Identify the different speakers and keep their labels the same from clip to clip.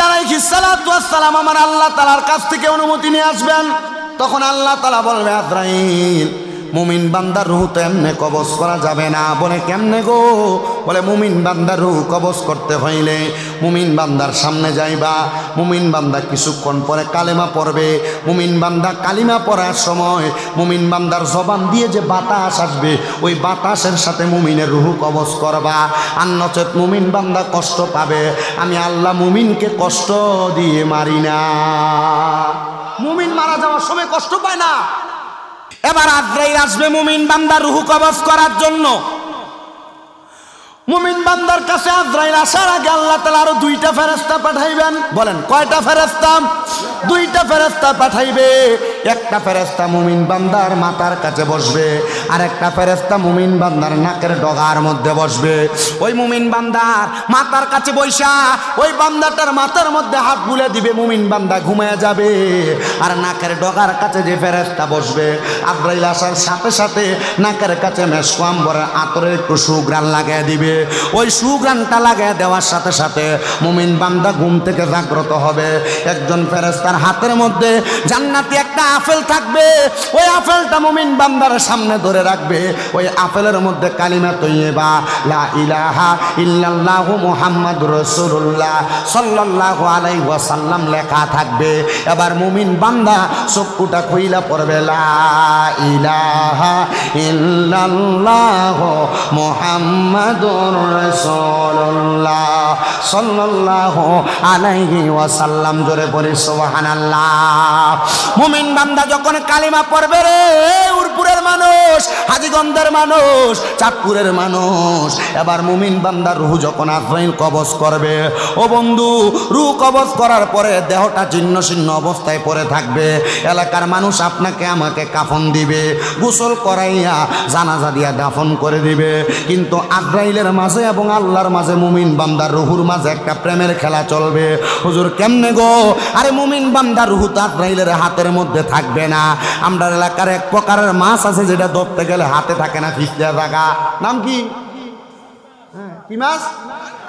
Speaker 1: আজরাইল আলাইহিস সালাতু ওয়াস সালাম আমার আল্লাহ তাআলার কাছ থেকে অনুমতি নিয়ে আসবেন। তখন আল্লাহ তাআলা বলবে, আজরাইল মুমিন বান্দার রূহ তো এমনি কবজ করা যাবে না। বলে কেমনে গো? বলে মুমিন বান্দার রূহ কবজ করতে হইলে মুমিন বান্দার সামনে যাইবা, মুমিন বান্দা কিছুক্ষণ পরে কালেমা পড়বে, মুমিন বান্দা কালিমা পড়ার সময় মুমিন বান্দার জবান দিয়ে যে বাতাস আসবে ওই বাতাসের সাথে মুমিনের রূহ কবজ করবা। আর নচেত মুমিন বান্দা কষ্ট পাবে। আমি আল্লাহ মুমিনকে কষ্ট দিয়ে মারি না। মুমিন মারা যাওয়ার সময় কষ্ট পায় না। এবার আজরাইল আসবে মুমিন বান্দার রূহ কবজ করার জন্য। মুমিন বান্দার কাছে আজরাইল আসার আগে আল্লাহ তাআলা আরো দুইটা ফেরেশতা পাঠাইবেন। বলেন কয়টা ফেরেশতা? দুইটা ফেরেশতা পাঠাইবে। একটা ফেরেশতা মুমিন বান্দার মাথার কাছে বসবে, আর একটা ফেরেশতা মুমিন বান্দার নাকের ডগার মধ্যে বসবে। ওই মুমিন বান্দার মাথার কাছে বৈশা ওই বান্দাটার মাথার মধ্যে হাত বুলে দিবে, মুমিন বান্দা ঘুমিয়ে যাবে। আর নাকের ডগার কাছে যে ফেরেশতা বসবে, আজরাইল আসার সাথে সাথে নাকের কাছে মেশক আম্বরের আতরের একটু সুঘ্রাণ লাগিয়ে দিবে। ওই সুঘ্রাণটা লাগিয়ে দেওয়ার সাথে সাথে মুমিন বান্দা ঘুম থেকে জাগ্রত হবে। একজন ফেরেশতার হাতের মধ্যে জান্নাতি একটা আপেল থাকবে। ওই আপেলটা মুমিন বান্দার সামনে ধরে রাখবে। ওই আপেলের মধ্যে কালিমা তৈয়বা লা ইলাহা ইল্লাল্লাহু মুহাম্মাদুর রাসূলুল্লাহ সাল্লাল্লাহু আলাইহি ওয়াসাল্লাম লেখা থাকবে। এবার মুমিন বান্দা চক্ষুটা খুইলা পড়বে, লা ইলাহা ইল্লাল্লাহু মুহাম্মাদুর রাসূলুল্লাহ সাল্লাল্লাহু আলাইহি ওয়াসাল্লাম। জোরে পড়ি সুবহানাল্লাহ। মুমিন বান্দা যখন কালিমা পড়বে, রে উরপুরের মানুষ, হাজীগঞ্জের মানুষ, চাঁদপুরের মানুষ, এবার মুমিন বান্দার রূহ যখন আজরাইল কবজ করবে, ও বন্ধু, রূহ কবজ করার পরে দেহটা ছিন্ন ছিন্ন অবস্থায় পড়ে থাকবে। এলাকার মানুষ আপনাকে আমাকে কাফন দিবে, গোসল করাইয়া জানাজা দিয়া দাফন করে দিবে। কিন্তু আজরাইলের মাঝে এবং আল্লাহর মাঝে মুমিন বান্দার রূহুর মাঝে একটা প্রেমের খেলা চলবে। হুজুর কেমনে গো? আরে মুমিন বান্দার রূহ তো আজরাইলের হাতের মধ্যে থাকবে না। আমরা এলাকার এক প্রকারের মাছ আছে যেটা ধরতে গেলে হাতে থাকে না, ফিসলে থাকা। নাম কি? কি মাছ?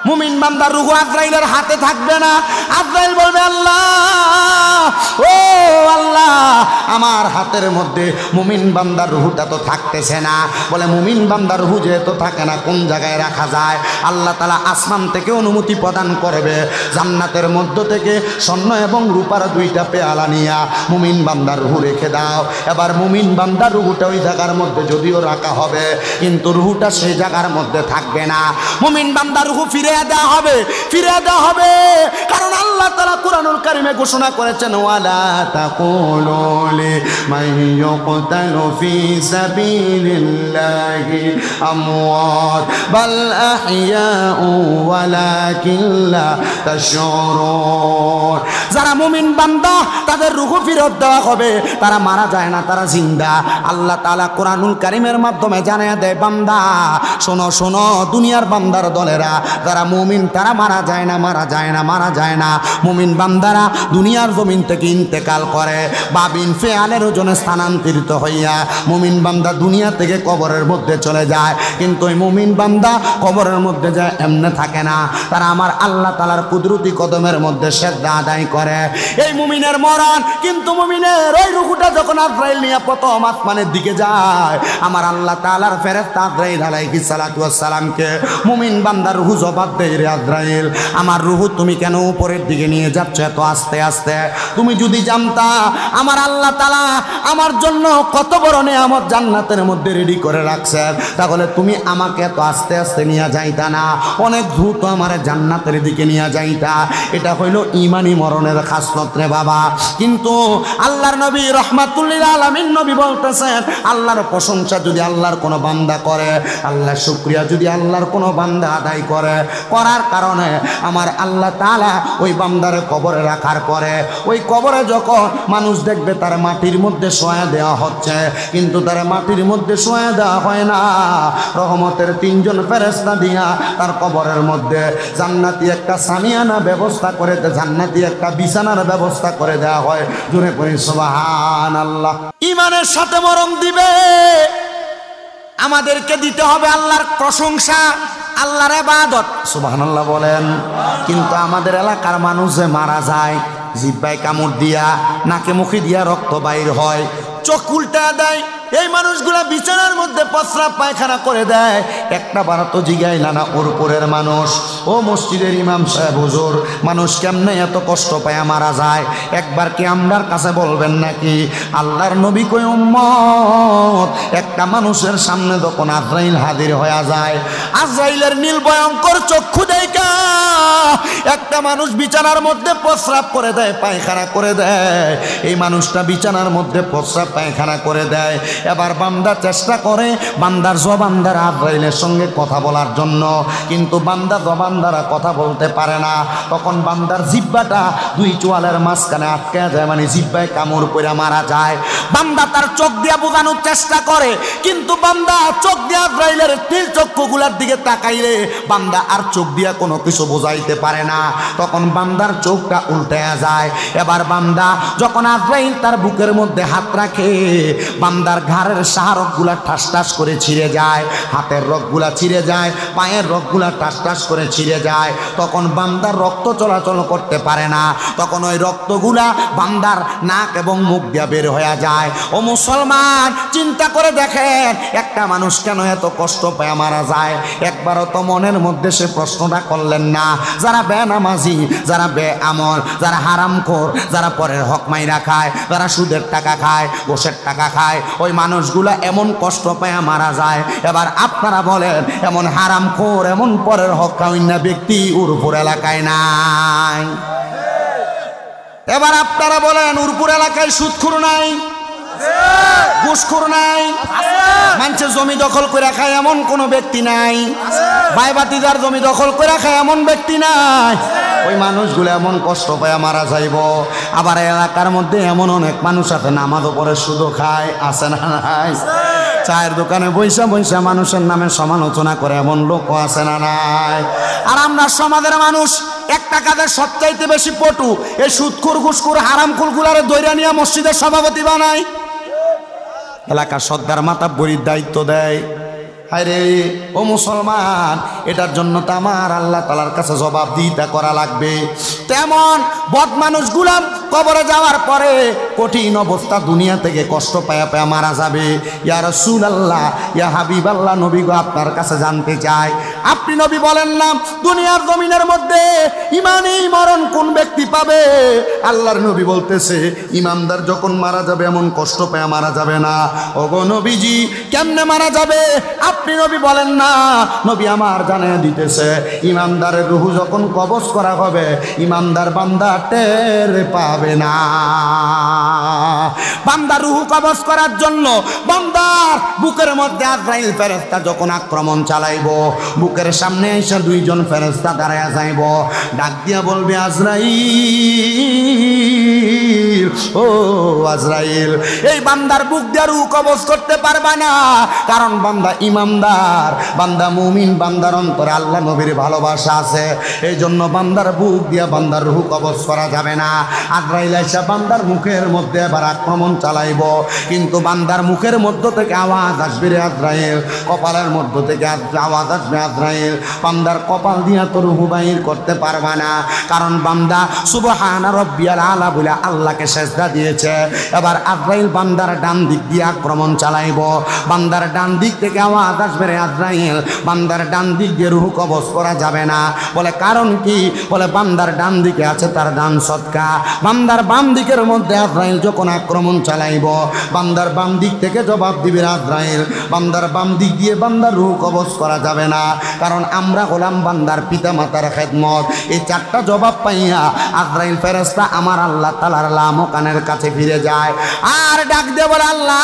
Speaker 1: মুমিন বান্দার রূহ আজরাইলের হাতে থাকবে না। আজরাইল বলবে, আল্লাহ, ও আল্লাহ, আমার হাতের মধ্যে মুমিন বান্দার রূহটা তো থাকতেছে না। বলে মুমিন বান্দার রূহ যেহেতু থাকে না, কোন জায়গায় রাখা যায়? আল্লাহ তাআলা আসমান থেকে অনুমতি প্রদান করবে, জান্নাতের মধ্য থেকে স্বর্ণ এবং রূপার দুইটা পেয়ালা নিয়া মুমিন বান্দার রূহ রেখে দাও। এবার মুমিন বান্দার রূহটা ওই জায়গার মধ্যে যদিও রাখা হবে, কিন্তু রূহটা সেই জায়গার মধ্যে থাকবে না। মুমিন বান্দার রূহ ফিরে দেওয়া হবে, ফিরে দেওয়া হবে। কারণ আল্লাহ তাআলা কুরআনুল কারীমে ঘোষণা করেছেন, ওয়ালা তাকুলু লিমান ইউকতালু ফি সাবিলিল্লাহি আমওয়াত বাল আহইয়াউ ওয়ালাকিন লা তাশউরুন। যারা মুমিন বান্দা তাদের রূহ ফেরত দেওয়া হবে, তারা মারা যায় না, তারা জিন্দা। আল্লাহ তাআলা কুরআনুল কারীমের মাধ্যমে জানিয়ে দেয়, বান্দা শোনো শোনো, দুনিয়ার বান্দার দলেরা যারা মুমিন তারা মারা যায় না, মারা যায় না, মারা যায় না। মুমিন বান্দারা দুনিয়ার জমিন থেকে ইন্তেকাল করে, বাবিন ফেয়ালের ওজনে স্থানান্তরিত হইয়া মুমিন বান্দা দুনিয়া থেকে কবরের মধ্যে চলে যায়। কিন্তু ওই মুমিন বান্দা কবরের মধ্যে যায় এমনে থাকে না, তারা আমার আল্লাহ তাআলার কুদরতি কদমের মধ্যে সেজদা আদায় করে। এই মুমিনের মরণ, কিন্তু মুমিনের ওই রূহটা যখন আজরাইল নিয়ে প্রথম আসমানের দিকে যায়, আমার আল্লাহ তাআলার ফেরেশতা আজরাইল আলাইহিস সালাতু ওয়াস সালামকে মুমিন বান্দার রূহ জবাব দেয়, রে আজরাইল, আমার রূহ তুমি কেন উপরের দিকে নিয়ে যাচ্ছ এত আস্তে আস্তে? তুমি যদি জানতা আমার আল্লাহ তাআলা আমার জন্য কত বড় নেয়ামত জান্নাতের মধ্যে রেডি করে রাখছেন, তাহলে তুমি আমাকে এত আস্তে আস্তে নিয়ে যাইতা না, অনেক দ্রুত আমার জান্নাতের দিকে নিয়ে যাইতা। এটা হইল ঈমানি মরণের খাসলত রে বাবা। কিন্তু আল্লাহর নবী রাহমাতুল্লিল আলামিন নবী বলতেছেন, আল্লাহর প্রশংসা যদি আল্লাহর কোনো বান্দা করে, আল্লাহর শুকরিয়া যদি আল্লাহর কোনো বান্দা আদায় করে, করার কারণে আমার আল্লাহ তাআলা ওই বান্দারে কবরে রাখার পরে ওই কবরে যখন মানুষ দেখবে তার মাটির মধ্যে শোয়া দেওয়া হচ্ছে, কিন্তু তার মাটির মধ্যে শোয়া দেওয়া হয় না, রহমতের 3 জন ফেরেশতা দিয়া তার কবরের মধ্যে জান্নাতি একটা সামিয়ানা ব্যবস্থা করে, জান্নাতি একটা বিছানার ব্যবস্থা করে দেওয়া হয়। জোরে পড়ি সুবহানাল্লাহ। ঈমানের সাথে মরণ দিবে, আমাদেরকে দিতে হবে আল্লাহর প্রশংসা, আল্লাহর ইবাদত, সুবহানাল্লাহ বলেন। কিন্তু আমাদের এলাকার মানুষ যে মারা যায়, জিহ্বায় কামড় দিয়া, নাকে মুখে দিয়া রক্ত বাইর হয়, চোখ উল্টা দেয়, এই মানুষগুলা বিছানার মধ্যে প্রস্রাব পায়খানা করে দেয়, একটা বার তো জিগাইলা না ওরপুরের মানুষ, ও মসজিদের ইমাম সাহেব হুজুর, মানুষ কেমনে এত কষ্ট পায় মারা যায়, একবার কি আমরার কাছে বলবেন নাকি? আল্লাহর নবী কই উম্মত, একটা মানুষের সামনে যখন আজরাইল হাজির হয়ে যায়, আজরাইলের নীল ভয়ঙ্কর চক্ষু দেখা একটা মানুষ বিছানার মধ্যে প্রস্রাব করে দেয়, পায়খানা করে দেয়, এই মানুষটা বিছানার মধ্যে প্রস্রাব পায়খানা করে দেয়। এবার বান্দা চেষ্টা করে বান্দার জবান দ্বারা আজরাইলের সঙ্গে কথা বলার জন্য, কিন্তু বান্দা জবান দ্বারা কথা বলতে পারে না। তখন বান্দার জিহ্বাটা দুই চোয়ালের মাঝখানে আটকে যায়, মানে জিহ্বায় কামড় পড়ে মারা যায়। বান্দা তার চোখ দিয়ে বোঝানোর চেষ্টা করে, কিন্তু বান্দা চোখ দিয়ে আজরাইলের নীল চক্ষুগুলার দিকে তাকাইলে বান্দা আর চোখ দিয়ে কোনো কিছু বোঝাইতে পারে না। তখন বান্দার চোখটা উল্টে যায়। এবার বান্দা যখন আজরাইল তার বুকের মধ্যে হাত রাখে, বান্দার ঘাড়ের শাহরগগুলা ঠাস ঠাস করে ছিঁড়ে যায়, হাতের রগগুলা ছিঁড়ে যায়, পায়ের রগগুলা ঠাস ঠাস করে ছিঁড়ে যায়। তখন বান্দার রক্ত চলাচল করতে পারে না, তখন ওই রক্তগুলা বান্দার নাক এবং মুখ দিয়ে বের হয়ে যায়। ও মুসলমান, চিন্তা করে দেখেন, একটা মানুষ কেন এত কষ্ট পায় মারা যায়? একবারও তো মনের মধ্যে সে প্রশ্নটা করলেন না? যারা বেনামাজি, যারা বেআমল, যারা হারামখোর, যারা পরের হক মাইরা খায়, যারা সুদের টাকা খায়, ঘোষের টাকা খায়, ওই মানুষগুলা এমন কষ্ট পায় মারা যায়। এবার আপনারা বলেন, এমন হারামখোর, এমন পরের হক খাওয়াইনা ব্যক্তি উরপুর এলাকায় নাই? এবার আপনারা বলেন, উরপুর এলাকায় সুদখোর নাই, ঘুষখোর নাই, মানুষের জমি দখল করে খায় এমন কোনো ব্যক্তি নাই, ভাই ভাতিজার জমি দখল করে খায় এমন ব্যক্তি নাই? ওই মানুষগুলো এমন কষ্ট পায় মারা যাইব। আবার এলাকার মধ্যে এমন অনেক মানুষ আছে নামাজও পড়ে সুদও খায়, আছে না নাই? চায়ের দোকানে বৈশা বৈশা মানুষের নামে সমালোচনা করে এমন লোকও আছে না নাই? আর আমরা সমাজের মানুষ একটা কাজের সবচাইতে বেশি পটু, এই সুদখোর ঘুষখোর হারামখোর গুলারে দৈরা নিয়ে মসজিদের সভাপতি বানায়, এলাকার সর্দার মাতাব্বরির দায়িত্ব দেয়। আরে ও মুসলমান, এটার জন্য তো আমার আল্লাহ তাআলার কাছে জবাবদিহিতা করা লাগবে। তেমন বদ মানুষগুলা কবরে যাওয়ার পরে কঠিন অবস্থা, দুনিয়া থেকে কষ্ট পায়া পায়া মারা যাবে। ইয়া রাসূলুল্লাহ, ইয়া হাবিবাল্লাহ, নবী গো, আপনার কাছে জানতে চাই, আপনি নবী বলেন না দুনিয়ার জমিনের মধ্যে ইমানই মরণ কোন ব্যক্তি পাবে? আল্লাহর নবী বলতেছে, ইমানদার যখন মারা যাবে এমন কষ্ট পায়া মারা যাবে না। ওগো নবীজি, কেমনে মারা যাবে? আপনি নবী বলেন না? নবী আমার জানিয়ে দিতেছে, ইমানদারের রূহ যখন কবজ করা হবে, ইমানদার বান্দা টের পাবে না। বান্দা রূহ কবজ করার জন্য বান্দার বুকের মধ্যে আজরাইল ফেরেশতা যখন আক্রমণ চালাইব, বুকের সামনে এসে দুইজন ফেরেশতা দাঁড়ায়া যাইব, ডাক দিয়া বলবে, আজরাইল, ও আজরাইল, এই বান্দার বুক দিয়ে রূহ কবজ করতে পারবা না, কারণ বান্দা ইমানদার, বান্দা মুমিন, বান্দার অন্তরে আল্লাহ নবীর ভালোবাসা আছে, এই জন্য বান্দার বুক দিয়ে বান্দার রূহ কবজ করা যাবে না। আজরাইল এসে বান্দার মুখের মধ্যে এবার আক্রমণ চালাইব, কিন্তু বান্দার মুখের মধ্য থেকে আওয়াজ আসবে রে আজরাইল, কপালের মধ্য থেকে আওয়াজ আসবে আজরাইল, বান্দার কপাল দিয়া তো রূহ বাহির করতে পারবা না, কারণ বান্দা সুবহান রাব্বিয়াল আলা বলে আল্লাহকে সেজদা দিয়েছে। এবার আজরাইল বান্দার ডান দিক দিয়ে আক্রমণ চালাইব, বান্দার ডান দিক থেকে আওয়াজ আসবে রে আজরাইল, বান্দার ডান দিক দিয়ে রূহ কবজ করা যাবে না। বলে কারণ কি? বলে বান্দার ডান দিকে আছে তার ডান সদকা, বান্দার বাম দিকের মধ্যে আজরাইল যখন আক্রমণ চালাইব, বান্দার বাম দিক থেকে জবাব দিবে আজরাইল, বান্দার বাম দিক দিয়ে বান্দার রূহ কবজ করা যাবে না, কারণ আমরা হলাম বান্দার পিতা মাতার খেদমত। এই চারটা জবাব পাইয়া আজরাইল ফেরেশতা আমার আল্লাহ তাআলার লামকানের কাছে ফিরে যায়, আর ডাক দিয়ে বলে, আল্লাহ,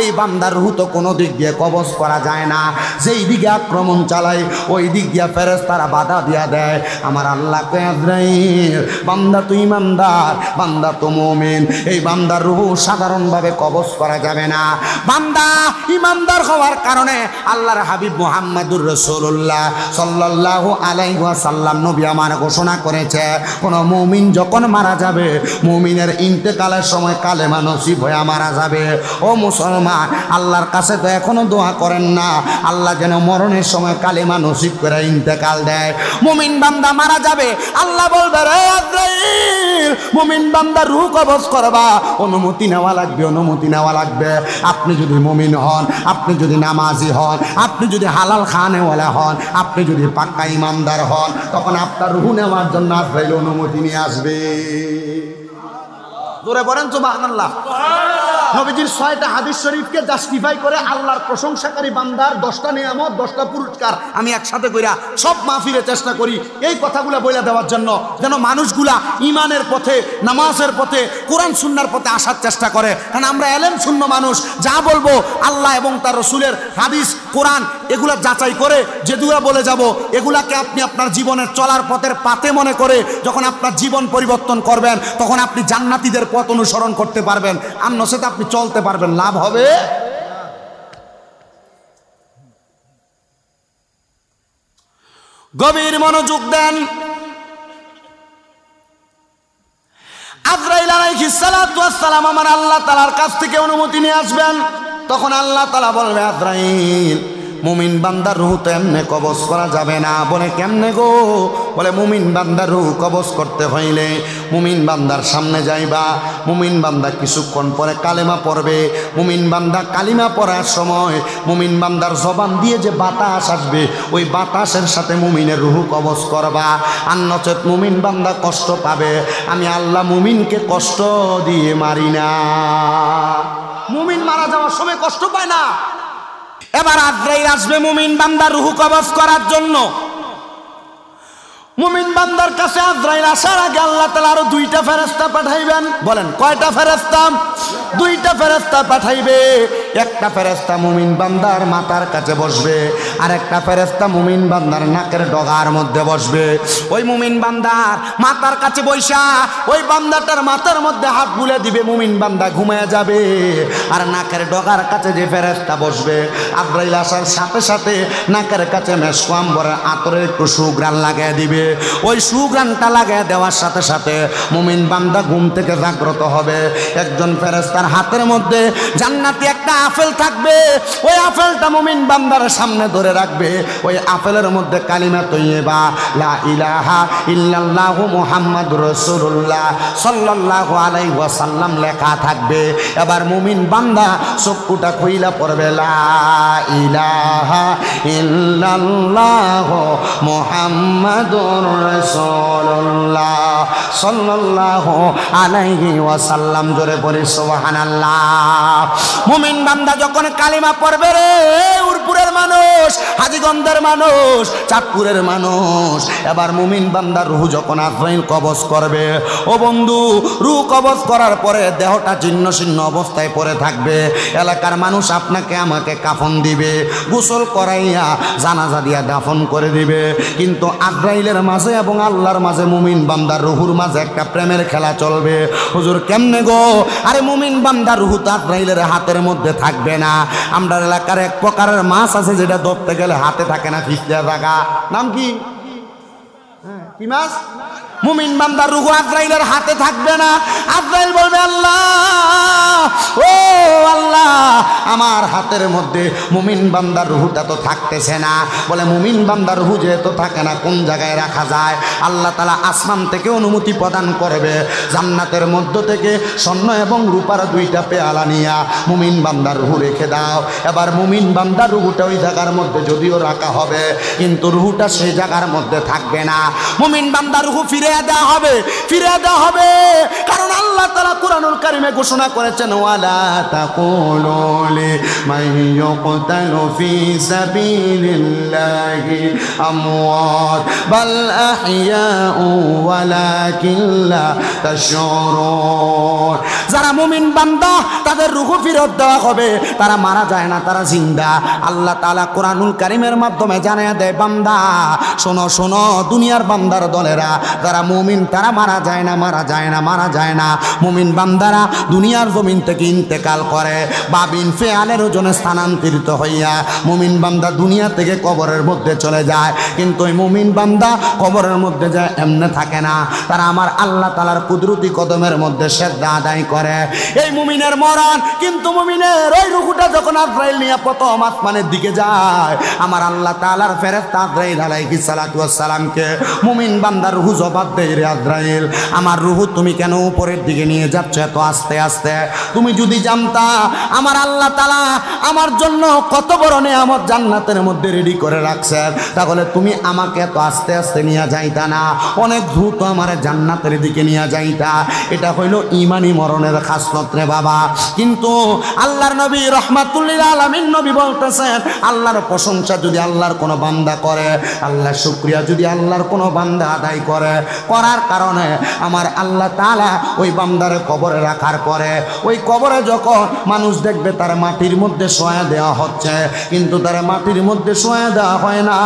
Speaker 1: এই বান্দার রূহ তো কোনো দিক দিয়ে কবজ করা যায় না, যেই দিকে আক্রমণ চালায় ওই দিক দিয়ে ফেরেশতারা বাধা দিয়া দেয়। আমার আল্লাহ কয়, আজরাইল, বান্দা তো ইমানদার, বান্দা তো মুমিন, এই বান্দার রূহ সাধারণভাবে কবজ করা যাবে না। বান্দা ইমানদার হওয়ার কারণে আল্লাহর হাবিব মুহাম্মদুর রাসূলুল্লাহ সাল্লাল্লাহু আলাইহি ওয়াসাল্লাম নবী আমার ঘোষণা করেছে, কোন মুমিন যখন মারা যাবে, মুমিনের ইন্তেকালের সময় কালেমা নসিব হয়ে মারা যাবে। ও মুসলমান, আল্লাহর কাছে তো এখনো দোয়া করেন না আল্লাহ যেন মরণের সময় কালেমা নসিব করে ইন্তেকাল দেয়। মুমিন বান্দা মারা যাবে, আল্লাহ বলবে রে আজরাইল, মুমিন বান্দা রূহ কবজ করবা, অনুমতি নেওয়া লাগবে, অনুমতি নেওয়া লাগবে। আপনি যদি মুমিন হন, আপনি যদি নামাজি হন, আপনি যদি হালাল খানেওয়ালা হন, আপনি যদি পাক্কা ইমানদার হন, তখন আপনার রূহ নেওয়ার জন্য আজরাইল অনুমতি নিয়ে আসবে। জোরে বলেন সুবহানাল্লাহ। নবীজির 6টা হাদিস শরীফকে জাস্টিফাই করে আল্লাহর প্রশংসাকারী বান্দার 10টা নিয়ামত, 10টা পুরস্কার আমি একসাথে কইরা সব মাহফিলে চেষ্টা করি এই কথাগুলো বলে দেওয়ার জন্য, যেন মানুষগুলা ইমানের পথে, নামাজের পথে, কোরআন সুন্নাহর পথে আসার চেষ্টা করে। কারণ আমরা এলেম শূন্য মানুষ, যা বলবো আল্লাহ এবং তার রসুলের হাদিস, কোরআন এগুলা যাচাই করে যেগুলা বলে যাব, এগুলাকে আপনি আপনার জীবনের চলার পথের পাতে মনে করে যখন আপনার জীবন পরিবর্তন করবেন, তখন আপনি জান্নাতীদের পথ অনুসরণ করতে পারবেন, আর নচেত আপনি চলতে পারবেন, লাভ হবে। গভীর মনোযোগ দেন। আজরাইল আলাইহিস সালাতু ওয়াস সালাম আমার আল্লাহ তাআলার কাছ থেকে অনুমতি নিয়ে আসবেন। তখন আল্লাহ তাআলা বলবে, আজরাইল, মুমিন বান্দার রূহ তো এমনে কবজ করা যাবে না। বলে কেমনে গো? বলে মুমিন বান্দার রূহ কবজ করতে হইলে মুমিন বান্দার সামনে যাইবা, মুমিন বান্দা কিছুক্ষণ পরে কালেমা পড়বে, মুমিন বান্দা কালিমা পড়ার সময় মুমিন বান্দার জবান দিয়ে যে বাতাস আসবে, ওই বাতাসের সাথে মুমিনের রূহ কবজ করবা, আর নচেত মুমিন বান্দা কষ্ট পাবে। আমি আল্লাহ মুমিনকে কষ্ট দিয়ে মারি না। মুমিন মারা যাওয়ার সময় কষ্ট পায় না। এবার আজরাইল আসবে মুমিন বান্দার রূহ কবজ করার জন্য। মুমিন বান্দার কাছে আজরাইল আসার আগে আল্লাহ তাআলা আরো 2টা ফেরেশতা পাঠাইবেন। বলেন কয়টা ফেরেশতা? 2টা ফেরেশতা পাঠাইবে। একটা ফেরেশতা মুমিন বান্দার মাথার কাছে বসবে, আর একটা ফেরেশতা মুমিন বান্দার নাকের ডগার মধ্যে বসবে। ওই মুমিন বান্দার মাথার কাছে বৈশা ওই বান্দাটার মাথার মধ্যে হাত বুলে দিবে, মুমিন বান্দা ঘুমিয়ে যাবে। আর নাকের ডগার কাছে যে ফেরেশতা বসবে, আজরাইল আসার সাথে সাথে নাকের কাছে মেশক আম্বরের আতরের একটু সুঘ্রাণ লাগিয়ে দিবে। ওই সুঘ্রাণটা লাগিয়ে দেওয়ার সাথে সাথে মুমিন বান্দা ঘুম থেকে জাগ্রত হবে। একজন ফেরেশতার হাতের মধ্যে জান্নাতি একটা আপেল থাকবে, ওই আপেলটা মুমিন বান্দার সামনে ধরে রাখবে। ওই আপেলের মধ্যে কালিমা তৈয়বা লা ইলাহা ইল্লাল্লাহু মুহাম্মাদুর রাসূলুল্লাহ সাল্লাল্লাহু আলাইহি ওয়াসাল্লাম লেখা থাকবে। এবার মুমিন বান্দা চক্ষুটা খুইলা পড়বে, লা ইলাহা ইল্লাল্লাহু মুহাম্মাদুর রাসূলুল্লাহ সাল্লাল্লাহু আলাইহি ওয়াসাল্লাম। জোরে পড়ি সুবহানাল্লাহ। মুমিন বান্দা যখন কালিমা পড়বে, রে উরপুরের মানুষ, হাজীগঞ্জের মানুষ, চাঁদপুরের মানুষ, এবার মুমিন বান্দার রূহ যখন আজরাইল কবজ করবে, ও বন্ধু, রূহ কবজ করার পরে দেহটা ছিন্ন ছিন্ন অবস্থায় পড়ে থাকবে। এলাকার মানুষ আপনাকে আমাকে কাফন দিবে, গোসল করাইয়া জানাজা দিয়া দাফন করে দিবে। কিন্তু আজরাইলের মাঝে এবং আল্লাহর মাঝে, মুমিন বান্দার রূহুর মাঝে একটা প্রেমের খেলা চলবে। হুজুর কেমনে গো? আরে মুমিন বান্দার রূহ তো আজরাইলের হাতের মধ্যে থাকবে না। আমরা এলাকার এক প্রকারের মাছ আছে যেটা ধরতে গেলে হাতে থাকে না, ফিসলে থাকা। নাম কি? কি মাছ? মুমিন বান্দার রূহ আজরাইলের হাতে থাকবে না। আজরাইল বলবে, আল্লাহ, ও আল্লাহ, আমার হাতের মধ্যে মুমিন বান্দার রূহটা তো থাকতেছে না। বলে মুমিন বান্দার রূহ যেহেতু থাকে না, কোন জায়গায় রাখা যায়? আল্লাহ তাআলা আসমান থেকে অনুমতি প্রদান করবে, জান্নাতের মধ্য থেকে স্বর্ণ এবং রূপার 2টা পেয়ালা নিয়া মুমিন বান্দার রূহ রেখে দাও। এবার মুমিন বান্দার রূহটা ওই জায়গার মধ্যে যদিও রাখা হবে, কিন্তু রূহটা সেই জায়গার মধ্যে থাকবে না। মুমিন বান্দার রূহ ফিরে দেওয়া হবে, ফিরে দেওয়া হবে। কারণ আল্লাহ তাআলা কুরআনুল কারীমে ঘোষণা করেছেন, ওয়ালা তাকুলু লিমান ইউকতালু ফি সাবিলিল্লাহি আমওয়াত বাল আহইয়াউ ওয়ালাকিন লা তাশউরুন। যারা মুমিন বান্দা তাদের রূহ ফিরত দেওয়া হবে, তারা মারা যায় না, তারা জিন্দা। আল্লাহ তাআলা কুরআনুল কারীমের মাধ্যমে জানিয়ে দেয়, বান্দা শোনো শোনো, দুনিয়ার বান্দার দলেরা, যারা মুমিন তারা মারা মারা যায় না, মারা যায় না, মারা যায় না। মুমিন বান্দারা দুনিয়ার জমিন থেকে ইন্তেকাল করে বাবিন ফেয়ালের ওজনে স্থানান্তরিত হইয়া মুমিন বান্দা দুনিয়া থেকে কবরের মধ্যে চলে যায়। কিন্তু ওই মুমিন বান্দা কবরের মধ্যে যায় এমনে থাকে না, তারা আমার আল্লাহ তাআলার কুদরতি কদমের মধ্যে সেজদা আদায় করে। এই মুমিনের মরণ, কিন্তু মুমিনের ওই রুহুটা যখন আজরাইল নিয়ে প্রথম আসমানের দিকে যায়, আমার আল্লাহ তাআলার ফেরেশতা আজরাইল আলাইহিস সালাতু ওয়াস সালামকে মুমিন বান্দার রুহু জবাব দেয়, রে আজরাইল, আমার রুহু তুমি কেন উপরের দিকে নিয়ে যাচ্ছ এত আস্তে আস্তে? তুমি যদি জানতা আমার আল্লাহ তাআলা আমার জন্য কত বড় নিয়ামত জান্নাতের মধ্যে রেডি করে রাখছেন, তাহলে তুমি আমাকে এত আস্তে আস্তে নিয়ে যাইতা না, অনেক দ্রুত আমার জান্নাতের দিকে নিয়ে যাইতা। এটা হইল ঈমানি মরণের খাসলত রে বাবা। কিন্তু আল্লাহর নবী রাহমাতুল্লিল আলামিন নবী বলতেছেন, আল্লাহর প্রশংসা যদি আল্লাহর কোনো বান্দা করে, আল্লাহর শুকরিয়া যদি আল্লাহর কোনো বান্দা আদায় করে, করার কারণে আমার আল্লাহ তাআলা ওই বান্দারে কবরে রাখার পরে ওই কবরে যখন মানুষ দেখবে তার মাটির মধ্যে শোয়া দেওয়া হচ্ছে, কিন্তু তার মাটির মধ্যে শোয়া দেওয়া হয় না,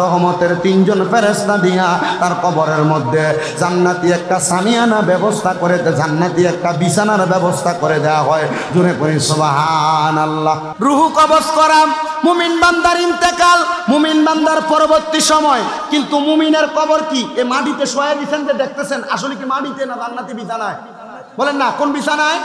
Speaker 1: রহমতের 3 জন ফেরেশতা দিয়া তার কবরের মধ্যে জান্নাতি একটা সামিয়ানা ব্যবস্থা করে, জান্নাতি একটা বিছানার ব্যবস্থা করে দেওয়া হয়। জোরে পড়ি সুবহানাল্লাহ। রুহু কবজ করা, মুমিন বান্দার ইন্তেকাল, মুমিন বান্দার পরবর্তী সময়। কিন্তু মুমিনের কবর কি এই মাটিতে শোয়া দিয়েছেন যে দেখতেছেন, আসলে কি মাটিতে না জান্নাতি বিছানায়? বলেন না, কোন বিছানায়?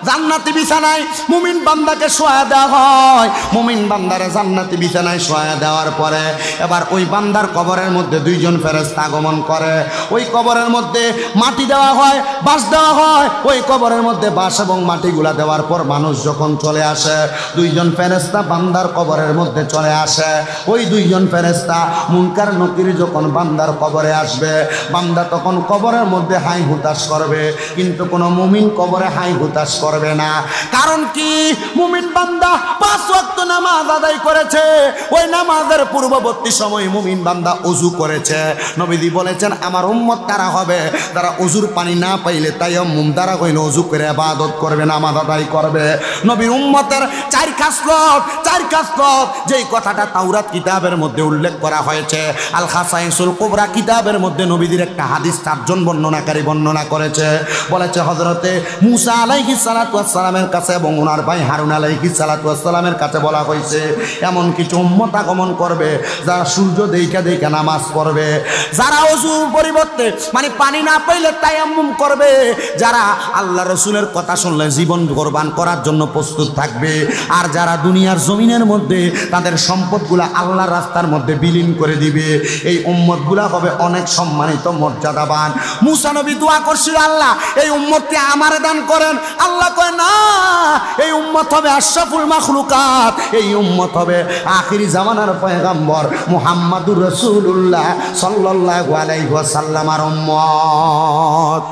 Speaker 1: জান্নাতি বিছানায় মুমিন বান্দাকে শোয়া দেওয়া হয়। মুমিন বান্দারে জান্নাতি বিছানায় শোয়া দেওয়ার পরে এবার ওই বান্দার কবরের মধ্যে 2 জন ফেরেশতা আগমন করে। ওই কবরের মধ্যে মাটি দেওয়া হয়, বাঁশ দেওয়া হয়। ওই কবরের মধ্যে বাঁশ এবং মাটিগুলা দেওয়ার পর মানুষ যখন চলে আসে, 2 জন ফেরেশতা বান্দার কবরের মধ্যে চলে আসে। ওই 2 জন ফেরেশতা মুনকার নকির যখন বান্দার কবরে আসবে, বান্দা তখন কবরের মধ্যে হাই হুতাশ করবে, কিন্তু কোনো মুমিন কবরে হাই হুতাশ করবে না। কারণ কি? মুমিন বান্দা 5 ওয়াক্ত নামাজ আদায় করেছে। ওই নামাজের পূর্ববর্তী সময় মুমিন বান্দা ওযু করেছে। নবীজি বলেছেন, আমার উম্মত কারা হবে? তারা ওযুর পানি না পাইলে তায়াম্মুম দ্বারা কইলো ওযু করে ইবাদত করবে, নামাজ আদায় করবে। নবীর উম্মতের 4 খাসলত, যেই কথাটা তাওরাত কিতাবের মধ্যে উল্লেখ করা হয়েছে। আল খাসাইসুল কুবরা কিতাবের মধ্যে নবীজির একটা হাদিস 4 জন বর্ণনাকারী বর্ণনা করেছে। বলেছে হযরতে মুসা আলাইহিস সালাতু ওয়াস সালামের কাছে এবং ওনার ভাই হারুন আলাইহিস সালাতু ওয়াস সালামের কাছে বলা হয়েছে, এমন কিছু উম্মত আগমন করবে যারা সূর্য দেখা নামাজ পড়বে, যারা ওযুর পরিবর্তে মানে পানি না পাইলে তায়াম্মুম করবে, যারা আল্লাহ রাসূলের কথা শুনলে জীবন কুরবান করার জন্য প্রস্তুত থাকবে, আর যারা দুনিয়ার জমিনের মধ্যে তাদের সম্পদগুলা আল্লাহর রাস্তার মধ্যে বিলীন করে দিবে। এই উম্মতগুলা হবে অনেক সম্মানিত, মর্যাদাবান। মুসা নবী দোয়া করছিল, আল্লাহ এই উম্মতকে আমারে দান করেন। আল্লাহ কয় না, এই উম্মত হবে আশরাফুল মাখলুকাত, এই উম্মত হবে আখিরি জামানার পয়গম্বর মুহাম্মাদুর রাসূলুল্লাহ সাল্লাল্লাহু আলাইহি ওয়াসাল্লামের উম্মত।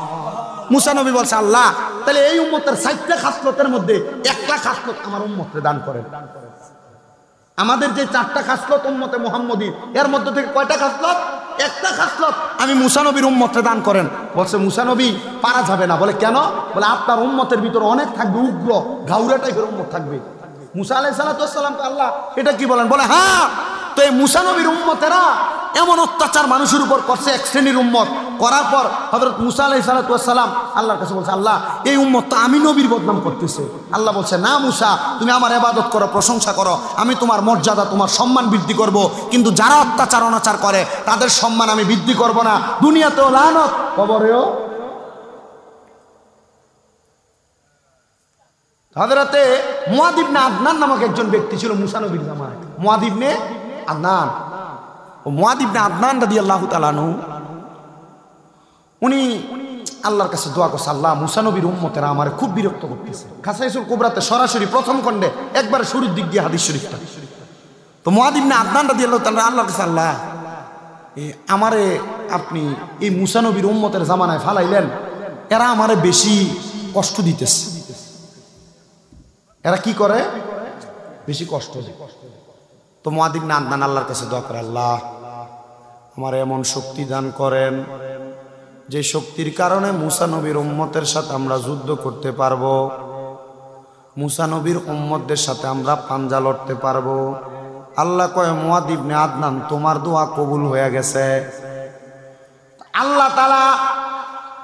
Speaker 1: মুসা নবী বলছে, আল্লাহ তাহলে এই উম্মতের 4টা খাসলতের মধ্যে একটা খাসলত আমার উম্মতকে দান করেন। আমাদের যে 4টা খাসলত উম্মতে মুহাম্মদী, এর মধ্যে থেকে কয়টা খাসলত? একটা খাসলত আমি মুসা নবীর উম্মতকে দান করেন। বলছে মুসা নবী পারা যাবে না। বলে কেন? বলে আপনার উম্মতের ভিতরে অনেক থাকবে, উগ্র ঘাউরা টাইপের উম্মত থাকবে। মুসা আলাইহিস সালাতু ওয়াস সালামকে আল্লাহ এটা কি বলেন? বলে হ্যাঁ, তো এই মুসা নবীর উম্মতেরা এমন অত্যাচার মানুষের উপর করছে, এক শ্রেণীর উম্মত করার পর হযরত মুসা আলাইহিস সালাতু ওয়াস সালাম আল্লাহর কাছে বলছে, আল্লাহ এই উম্মত তো আমি নবীর বদনাম করতেছে। আল্লাহ বলছে, না মুসা, তুমি আমার ইবাদত করো, প্রশংসা করো, আমি তোমার মর্যাদা, তোমার সম্মান বৃদ্ধি করব, কিন্তু যারা অত্যাচার অনাচার করে তাদের সম্মান আমি বৃদ্ধি করব না, দুনিয়াতেও লানত, কবরেও। হযরতে মুয়াদ ইবনে আদনান নামক একজন ব্যক্তি ছিল মুসা নবীর জামানায়। মুয়াদ ইবনে আদনান, ও মুয়াদ ইবনে আদনান রাদিয়াল্লাহু তাআলা আনহু, উনি আল্লাহর কাছে দোয়া করছে, আল্লাহ মুসা নবীর উম্মতেরা আমারে খুব বিরক্ত করতেছে। খাসাইসুল কুবরাতে সরাসরি প্রথম খণ্ডে একবারে শুরুর দিক দিয়ে হাদিস শরীফটা। তো মুয়াদ ইবনে আদনান রাদিয়াল্লাহু তাআলা আল্লাহর কাছে, আল্লাহ আমারে আপনি এই মুসা নবীর উম্মতের জামানায় ফালাইলেন, এরা আমারে বেশি কষ্ট দিতেছে। এরা কি করে? বেশি কষ্ট দেয়। তো মুয়াদ ইবনে আদনান আল্লাহর কাছে দোয়া করে, আল্লাহ আমার এমন শক্তি দান করেন যে শক্তির কারণে মুসা নবীর উম্মতের সাথে আমরা যুদ্ধ করতে পারবো, মুসা নবীর উম্মতদের সাথে আমরা পাঞ্জা লড়তে পারবো। আল্লাহ কয়, মুয়াদ ইবনে আদনান তোমার দোয়া কবুল হয়ে গেছে। আল্লাহ তাআলা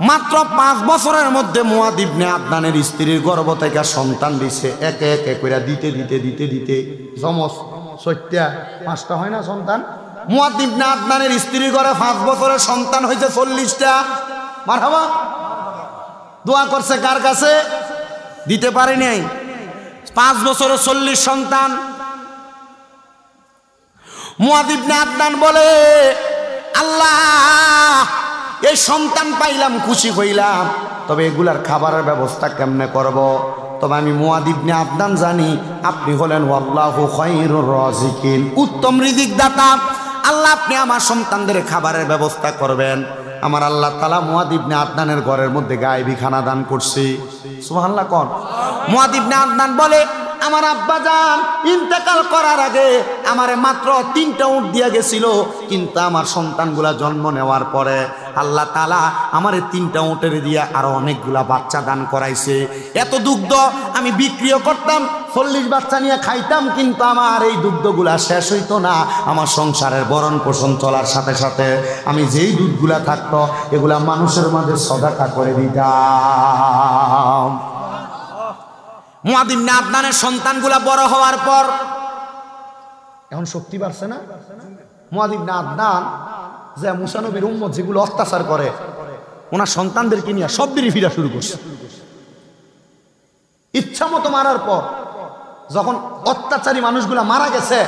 Speaker 1: মাত্র 5 বছরের মধ্যে মুয়াদ ইবনে আদনানের স্ত্রীর গর্ভ থেকে সন্তান দিছে, একে একে করে দিতে দিতে দিতে দিতে জমজ 4টা 5টা হয় না সন্তান। মুয়াদ ইবনে আদনানের স্ত্রীর ঘরে 5 বছরের সন্তান হয়েছে 40টা। মারহাবা। দোয়া করছে কার কাছে? দিতে পারে নাই। 5 বছরে 40 সন্তান। মুয়াদ ইবনে আদনান বলে, আল্লাহ এই সন্তান পাইলাম, খুশি হইলাম, তবে এগুলার খাবারের ব্যবস্থা কেমনে করব? তবে আমি মুয়াদ ইবনে আদনান জানি আপনি হলেন আল্লাহু খায়রুর রাজিকিন, উত্তম রিজিক দাতা। আল্লাহ আপনি আমার সন্তানদের খাবারের ব্যবস্থা করবেন। আমার আল্লাহ তাআলা মুয়াদ ইবনে আদনানের ঘরের মধ্যে গায়েবী খানা দান করছে। সুবহানাল্লাহ কোন। মুয়াদ ইবনে আদনান বলে, আমার আব্বাজান ইন্তেকাল করার আগে আমারে মাত্র 3টা উট দিয়া গেছিল, কিন্তু আমার সন্তানগুলা জন্ম নেওয়ার পরে আল্লাহ তাআলা আমারে 3টা উটের দিয়া আরো অনেকগুলা বাচ্চা দান করাইছে। এত দুগ্ধ আমি বিক্রিও করতাম, 40 বাচ্চা নিয়ে খাইতাম, কিন্তু আমার এই দুগ্ধগুলা শেষ হইতো না। আমার সংসারের ভরণ পোষণ চলার সাথে সাথে আমি যেই দুধগুলা থাকতো এগুলা মানুষের মাঝে সদাকা করে দিতাম। মুয়াদ ইবনে আদনানের সন্তানগুলা বড় হওয়ার পর এখন শক্তি বাড়ছে না। মুয়াদ ইবনে আদনান যে মুসা নবীর উম্মত যেগুলো অত্যাচার করে, ওনার সন্তানদেরকে নিয়ে সব দিকে ফিরা শুরু করছে। ইচ্ছা মতো মারার পর যখন অত্যাচারী মানুষগুলা মারা গেছে,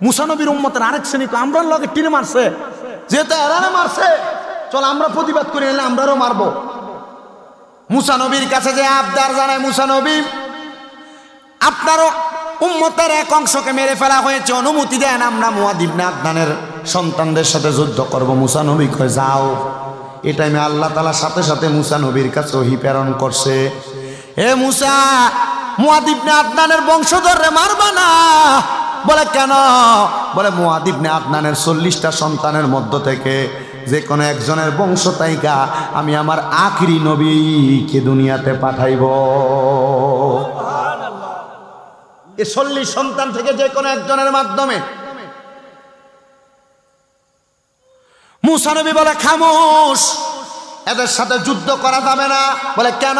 Speaker 1: মুসা নবীর উম্মতের আরেক শ্রেণী আমরা লগে টিনে মারছে, যেহেতু এরারে মারছে চল আমরা প্রতিবাদ করে নিলে আমরাও মারবো। মুসা নবীর কাছে যে আবদার জানায়, মুসা নবী আপনারও উম্মতের এক অংশকে মেরে ফেলা হয়েছে, অনুমতি দেন আমরা মুয়াদ ইবনে আদনানের সন্তানদের সাথে যুদ্ধ করব। মুসা নবী কয় যাও। এই টাইমে আল্লাহ তাআলা সাথে সাথে মুসা নবীর কাছে ওহী প্রেরণ করছে, হে মুসা মুয়াদ ইবনে আদনানের বংশধররে মারবা না। বলে কেন? বলে মুয়াদ ইবনে আদনানের 40টা সন্তানের মধ্য থেকে যে কোনো একজনের বংশ তাইকা আমি আমার আখিরি নবীকে দুনিয়াতে পাঠাইব। এই 40 সন্তান থেকে যে কোনো একজনের মাধ্যমে। মুসা নবী বলে খামোশ, এদের সাথে যুদ্ধ করা যাবে না। বলে কেন?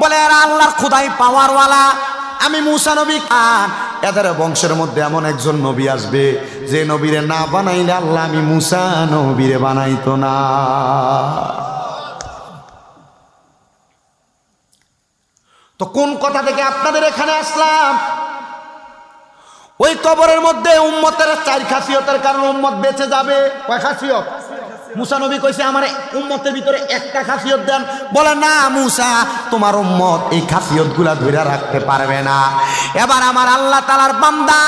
Speaker 1: বলে এরা আল্লাহর খোদাই পাওয়ারওয়ালা। আমি মুসা নবী খান, এদের বংশের মধ্যে এমন একজন নবী আসবে যে নবীরে না বানাইলে আল্লাহ আমি মুসা নবীরে বানাইতো না। তো কোন কথা থেকে আপনাদের এখানে আসলাম? ওই কবরের মধ্যে উম্মতের 4 খাসিয়তের কারণে উম্মত বেঁচে যাবে। কয় খাসিয়ত? মুসা নবী কইছে আমার উম্মতের ভিতরে একটা খাসিয়ত দেন। বলে না মুসা, তোমার উম্মত এই খাসিয়তগুলা ধরে রাখতে পারবে না। এবার আমার আল্লাহ তাআলার বান্দা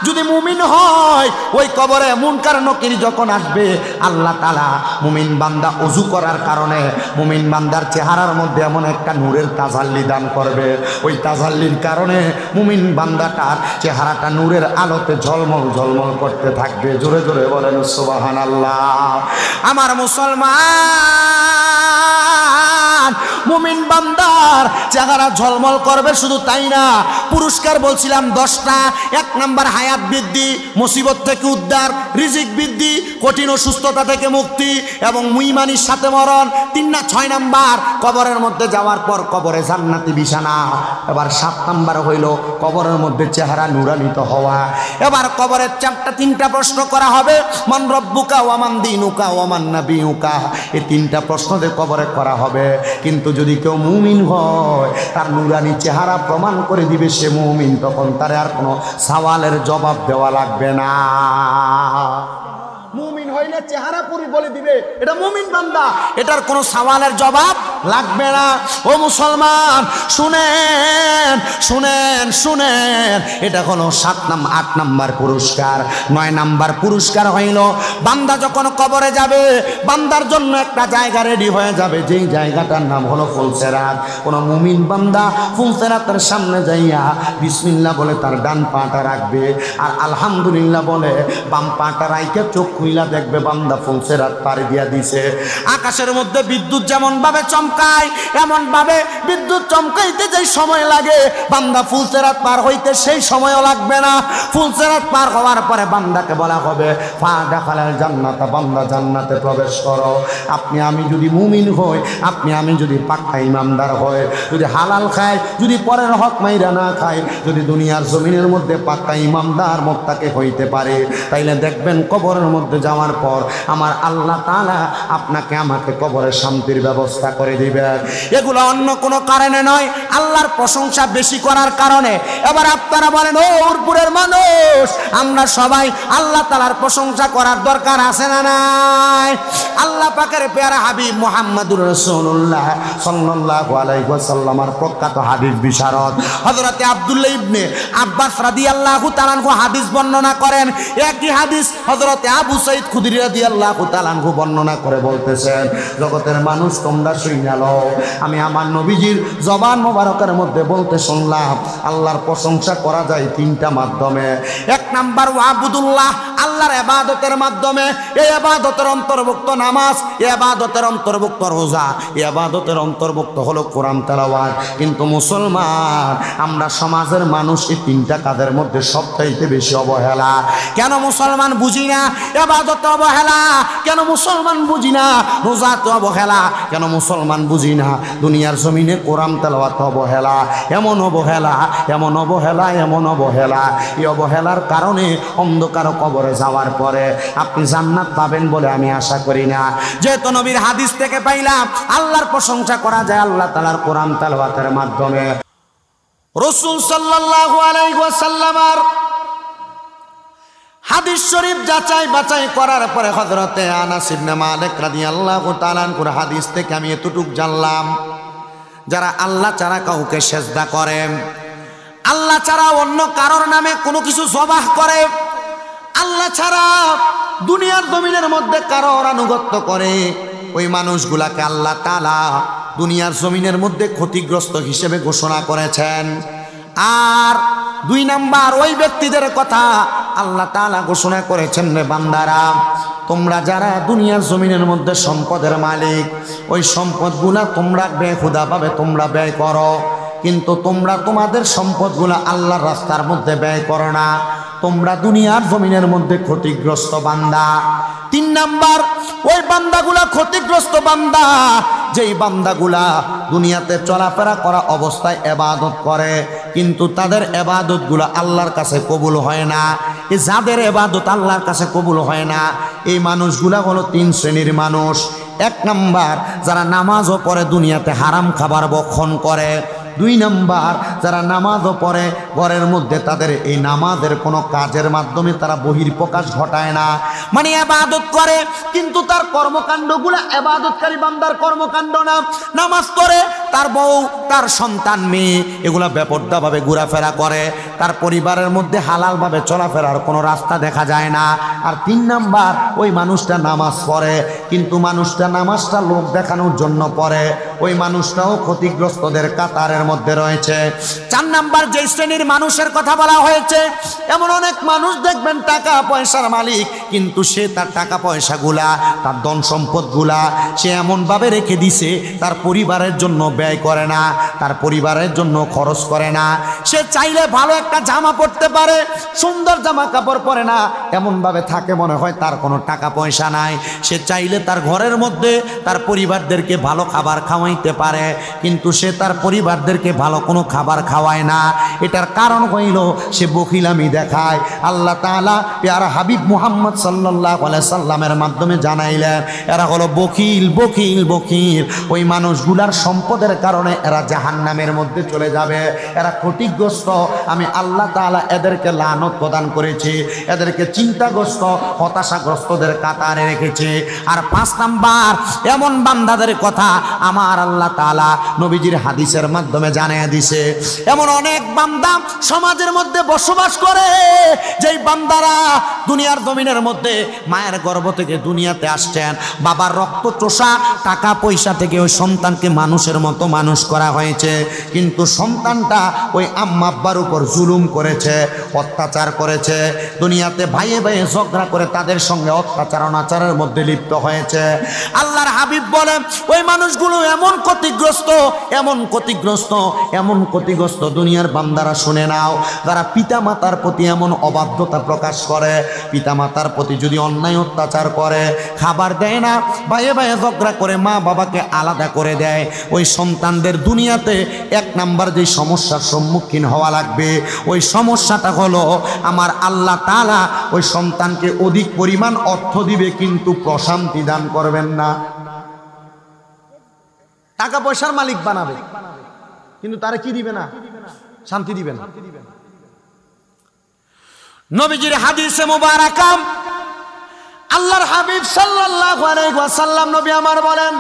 Speaker 1: যদি মুমিন হয়, ওই কবরে মুনকার নকির যখন আসবে, আল্লাহ তাআলা মুমিন বান্দা ওযু করার কারণে মুমিন বান্দার চেহারার মধ্যে এমন একটা নূরের তাজাল্লি দান করবে। ওই তাজাল্লির কারণে মুমিন বান্দাটার চেহারাটা নূরের আলোতে ঝলমল ঝলমল করতে থাকবে। জোরে জোরে বলেন সুবহানাল্লাহ। আমার মুসলমান মুমিন বান্দার চেহারা ঝলমল করবে। শুধু তাই না, পুরস্কার বলছিলাম 10টা। 1 নাম্বার হায়াত বৃদ্ধি, মুসিবত থেকে উদ্ধার, রিজিক বৃদ্ধি, কঠিন অসুস্থতা থেকে মুক্তি এবং মুইমানির সাথে মরণ। 3 না 6 নাম্বার কবরের মধ্যে যাওয়ার পর কবরে জান্নাতি বিছানা। এবার 7 নাম্বার হইল কবরের মধ্যে চেহারা নুরান্বিত হওয়া। এবার কবরের 3টা প্রশ্ন করা হবে, মান রব্বুকা ওয়া মান দীনুকা ওয়া মান নাবিয়ুকা। এই 3টা প্রশ্ন যে কবরে করা হবে। কিন্তু যদি কেউ মুমিন হয়, তার নুরানি চেহারা প্রমাণ করে দিবে সে মুমিন, তখন তার আর কোনো সওয়ালের জবাব দেওয়া লাগবে না। মুমিন হইলে চেহারা পুরি বলে দিবে এটা মুমিন বান্দা, এটার কোনো সওয়ালের জবাব লাগবে না। ও মুসলমান শুনেন শুনেন শুনেন, এটা হলো 8 নাম্বার পুরস্কার। 9 নাম্বার পুরস্কার হইল বান্দা যখন কবরে যাবে, বান্দার জন্য একটা জায়গা রেডি হয়ে যাবে, যেই জায়গাটার নাম হলো ফুলসেরাত। কোন মুমিন বান্দা ফুলসেরাতের সামনে যাইয়া বিসমিল্লাহ বলে তার ডান পাটা রাখবে, আর আলহামদুলিল্লাহ বলে বাম পাটা রাইখে চোখ খুইলা দেখবে বাম বান্দা ফুলসিরাত পাড়ি দিয়া দিছে। আকাশের মধ্যে বিদ্যুৎ যেমন ভাবে চমকায়, এমন ভাবে বিদ্যুৎ চমকাইতে যেই সময় লাগে বান্দা ফুলসিরাত পার হইতে সেই সময়ও লাগবে না। ফুলসিরাত পার হওয়ার পরে বান্দাকে বলা হবে ফা দাখালাল জান্নাত, বান্দা জান্নাতে প্রবেশ করো। আপনি আমি যদি মুমিন হই, আপনি আমি যদি পাক্কা ইমানদার হই, যদি হালাল খাই, যদি পরের হক মাইরা না খাই, যদি দুনিয়ার জমিনের মধ্যে পাক্কা ইমানদার মুত্তাকি হইতে পারে, তাইলে দেখবেন কবরের মধ্যে যাওয়ার পর আমার আল্লাহ তাআলা আপনাকে আমাকে কবরের শান্তির ব্যবস্থা করে দিবেন। এগুলো অন্য কোনো কারণে নয়, আল্লাহর প্রশংসা বেশি করার কারণে। এবার আপনারা বলেন, ও উরপুরের মানুষ, আমরা সবাই আল্লাহ তাআলার প্রশংসা করার দরকার আছে না নাই? আল্লাহ পাকের প্যারা হাবিব মুহাম্মদুর রাসূলুল্লাহ সাল্লাল্লাহু আলাইহি ওয়াসাল্লামের প্রখ্যাত হাদিস বিশারদ হযরতে আব্দুল্লাহ ইবনে আব্বাস রাদিয়াল্লাহু তাআলা আনহু হাদিস বর্ণনা করেন। একই হাদিস হযরতে আবু সাঈদ খুদরি রাদিয়াল্লাহু তাআলা আনহু বর্ণনা করে বলতেছেন, জগতের মানুষ তোমরা শুইনা লও, আমি আমার নবীজির জবান মোবারকের মধ্যে বলতে শুনলাম আল্লাহর প্রশংসা করা যায় তিনটা মাধ্যমে। এক নাম্বার ওয়াবুদুল্লাহ, আল্লাহর ইবাদতের মাধ্যমে। এই ইবাদতের অন্তর্ভুক্ত নামাজ, এই ইবাদতের অন্তর্ভুক্ত রোজা, এই ইবাদতের অন্তর্ভুক্ত হলো কোরআন তেলাওয়াত। কিন্তু মুসলমান, আমরা সমাজের মানুষ এই তিনটা কাজের মধ্যে সবচাইতে বেশি অবহেলা। কেন মুসলমান বুঝি না ইবাদত অবহেলা? কেন মুসলমান বুঝি না রোজাতে অবহেলা? কেন মুসলমান বুঝি না দুনিয়ার জমিনে কোরআন তেলাওয়াত অবহেলা? এমন অবহেলা, এমন অবহেলা, এমন অবহেলা। এই অবহেলার কারণে অন্ধকার কবরে যাওয়ার পরে আপনি জান্নাত পাবেন বলে আমি আশা করি না। যেহেতু নবীর হাদিস থেকে পাইলাম আল্লাহর প্রশংসা করা যায় আল্লাহ তাআলার কোরআন তেলাওয়াতের মাধ্যমে। রাসূল সাল্লাল্লাহু আলাইহি ওয়াসাল্লামের হাদিস শরীফ যাচাই বাছাই করার পরে হযরতে আনাস ইবনে মালিক রাদিয়াল্লাহু তাআলা আনহুর হাদিস থেকে আমি এতটুকু জানলাম, যারা আল্লাহ ছাড়া কাউকে সেজদা করে, আল্লাহ ছাড়া অন্য কারোর নামে কোনো কিছু জবাহ করে, আল্লাহ ছাড়া দুনিয়ার জমিনের মধ্যে কারোর আনুগত্য করে, ওই মানুষগুলাকে আল্লাহ তাআলা দুনিয়ার জমিনের মধ্যে ক্ষতিগ্রস্ত হিসেবে ঘোষণা করেছেন। আর দুই নাম্বার, ওই ব্যক্তিদের কথা আল্লাহ তাআলা ঘোষণা করেছেন, রে বান্দারা, তোমরা যারা দুনিয়ার জমিনের মধ্যে সম্পদের মালিক, ওই সম্পদগুলা তোমরা বেহুদাভাবে তোমরা ব্যয় করো, কিন্তু তোমরা তোমাদের সম্পদগুলা আল্লাহর রাস্তার মধ্যে ব্যয় করো না। তোমরা দুনিয়ার জমিনের মধ্যে ক্ষতিগ্রস্ত বান্দা। তিন নাম্বার, ওই বান্দাগুলা ক্ষতিগ্রস্ত বান্দা, যেই বান্দাগুলা দুনিয়াতে চলাফেরা করা অবস্থায় ইবাদত করে, কিন্তু তাদের ইবাদতগুলো আল্লাহর কাছে কবুল হয় না। এই যাদের ইবাদত আল্লাহর কাছে কবুল হয় না, এই মানুষগুলা হলো তিন শ্রেণীর মানুষ। এক নাম্বার, যারা নামাজও পড়ে দুনিয়াতে হারাম খাবার ভক্ষণ করে। দুই নাম্বার, যারা নামাজও পড়ে ঘরের মধ্যে তাদের এই নামাজের কোনো কাজের মাধ্যমে তারা বহির্প্রকাশ ঘটায় না, মানে ইবাদত করে কিন্তু তার কর্মকাণ্ডগুলো ইবাদতকারী বান্দার কর্মকাণ্ড না। নামাজ পড়ে, তার বউ, তার সন্তান, মেয়ে এগুলা বেপরদাভাবে ঘোরাফেরা করে, তার পরিবারের মধ্যে হালালভাবে চলাফেরার কোনো রাস্তা দেখা যায় না। আর তিন নাম্বার, ওই মানুষটা নামাজ পড়ে কিন্তু মানুষটা নামাজটা লোক দেখানোর জন্য পড়ে, ওই মানুষটাও ক্ষতিগ্রস্তদের কাতারের মধ্যে রয়েছে। চার নাম্বার যে শ্রেণীর মানুষের কথা বলা হয়েছে, এমন অনেক মানুষ দেখবেন টাকা পয়সার মালিক, কিন্তু সে তার টাকা পয়সাগুলা, তার ধন সম্পদগুলা সে এমনভাবে রেখে দিছে তার পরিবারের জন্য ব্যয় করে না, তার পরিবারের জন্য খরচ করে না। সে চাইলে ভালো একটা জামা পরতে পারে, সুন্দর জামা কাপড় পরে না, এমনভাবে থাকে মনে হয় তার কোনো টাকা পয়সা নাই। সে চাইলে তার ঘরের মধ্যে তার পরিবারদেরকে ভালো খাবার খাওয়াইতে পারে, কিন্তু সে তার পরিবারদেরকে ভালো কোনো খাবার খাওয়ায় না। এটার কারণ হইল সে বখিলামি দেখায়। আল্লাহ তাআলা প্যারা হাবিব মুহাম্মদ সাল্লাল্লাহু আলাইহি সাল্লামের মাধ্যমে জানাইলেন, এরা হলো বখিল, বখিল, বখিল। ওই মানুষগুলার সম্পদের কারণে এরা জাহান্নামের মধ্যে চলে যাবে, এরা ক্ষতিগ্রস্ত। আমি আল্লাহ তাআলা এদেরকে লানত প্রদান করেছি, এদেরকে চিন্তাগ্রস্ত, হতাশাগ্রস্তদের কাতারে রেখেছে। আর পাঁচ নাম্বার, এমন বান্দাদের কথা আমার আল্লাহ তাআলা নবীজির হাদিসের মাধ্যমে জানিয়ে দিছে। এমন অনেক বান্দা সমাজের মধ্যে বসবাস করে, যেই বান্দারা দুনিয়ার জমিনের মধ্যে মায়ের গর্ভ থেকে দুনিয়াতে আসছেন, বাবার রক্ত চোষা টাকা পয়সা থেকে ওই সন্তানকে মানুষের মতো মতো মানুষ করা হয়েছে, কিন্তু সন্তানটা ওই আম্মা আব্বার উপর জুলুম করেছে, অত্যাচার করেছে, দুনিয়াতে ভাইয়ে ভাইয়ে ঝগড়া করে তাদের সঙ্গে অত্যাচার অনাচারের মধ্যে লিপ্ত হয়েছে। আল্লাহর হাবিব বলেন ওই মানুষগুলো এমন ক্ষতিগ্রস্ত, এমন ক্ষতিগ্রস্ত, এমন ক্ষতিগ্রস্ত দুনিয়ার বান্দারা শুনে নাও, যারা পিতা মাতার প্রতি এমন অবাধ্যতা প্রকাশ করে, পিতা মাতার প্রতি যদি অন্যায় অত্যাচার করে, খাবার দেয় না, ভাইয়ে ভাইয়ে ঝগড়া করে মা বাবাকে আলাদা করে দেয়, ওই সন্তানদের দুনিয়াতে এক নাম্বার যে সমস্যার সম্মুখীন হওয়া লাগবে, ওই সমস্যাটা হলো আমার আল্লাহ তাআলা ওই সন্তানকে অধিক পরিমাণ অর্থ দিবে কিন্তু প্রশান্তি দান করবেন না। টাকা পয়সার মালিক বানাবে কিন্তু তারা কি দিবে না? শান্তি দিবে না। নবীজির হাদিসে মুবারাকা আল্লাহর হাবিব সাল্লাল্লাহু আলাইহি ওয়াসাল্লাম নবী আমার বলেন,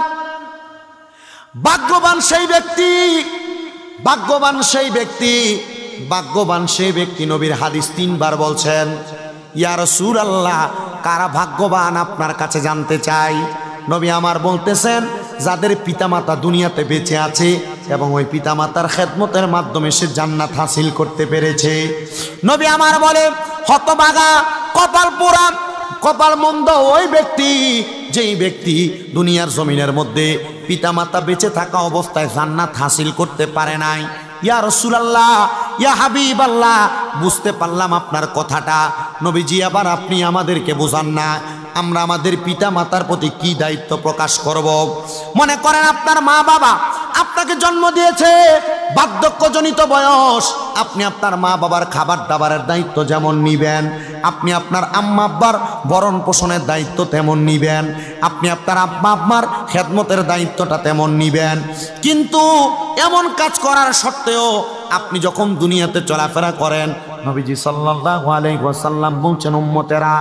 Speaker 1: ভাগ্যবান সেই ব্যক্তি, ভাগ্যবান সেই ব্যক্তি, ভাগ্যবান সেই ব্যক্তি। নবীর হাদিস 3 বার বলছেন, ইয়া রাসূলুল্লাহ, কারা ভাগ্যবান আপনার কাছে জানতে চাই। নবী আমার বলতেছেন, যাদের পিতামাতা দুনিয়াতে বেঁচে আছে এবং ওই পিতামাতার খেদমতের মাধ্যমে সে জান্নাত হাসিল করতে পেরেছে। নবী আমার বলে, হতভাগা, কপাল পোড়া, কপাল মন্দ ওই ব্যক্তি, যেই ব্যক্তি দুনিয়ার জমিনের মধ্যে পিতামাতা বেঁচে থাকা অবস্থায় জান্নাত হাসিল করতে পারে নাই। ইয়া রাসূলুল্লাহ, ইয়া হাবিবাল্লাহ, বুঝতে পারলাম আপনার কথাটা। নবীজি আবার আপনি আমাদেরকে বোঝান না, আমরা আমাদের পিতা মাতার প্রতি কি দায়িত্ব প্রকাশ করব। মনে করেন আপনার মা বাবা আপনাকে জন্ম দিয়েছে, বার্ধক্যজনিত বয়স, আপনি আপনার মা বাবার খাবার দাবারের দায়িত্ব যেমন নিবেন, আপনি আপনার আম্মা আব্বার ভরণ পোষণের দায়িত্ব তেমন নিবেন, আপনি আপনার আব্বা আম্মার খেদমতের দায়িত্বটা তেমন নিবেন। কিন্তু এমন কাজ করার সত্ত্বেও আপনি যখন দুনিয়াতে চলাফেরা করেন, নবীজি সাল্লাল্লাহু আলাইহি ওয়াসাল্লাম বলছেন, উম্মতেরা,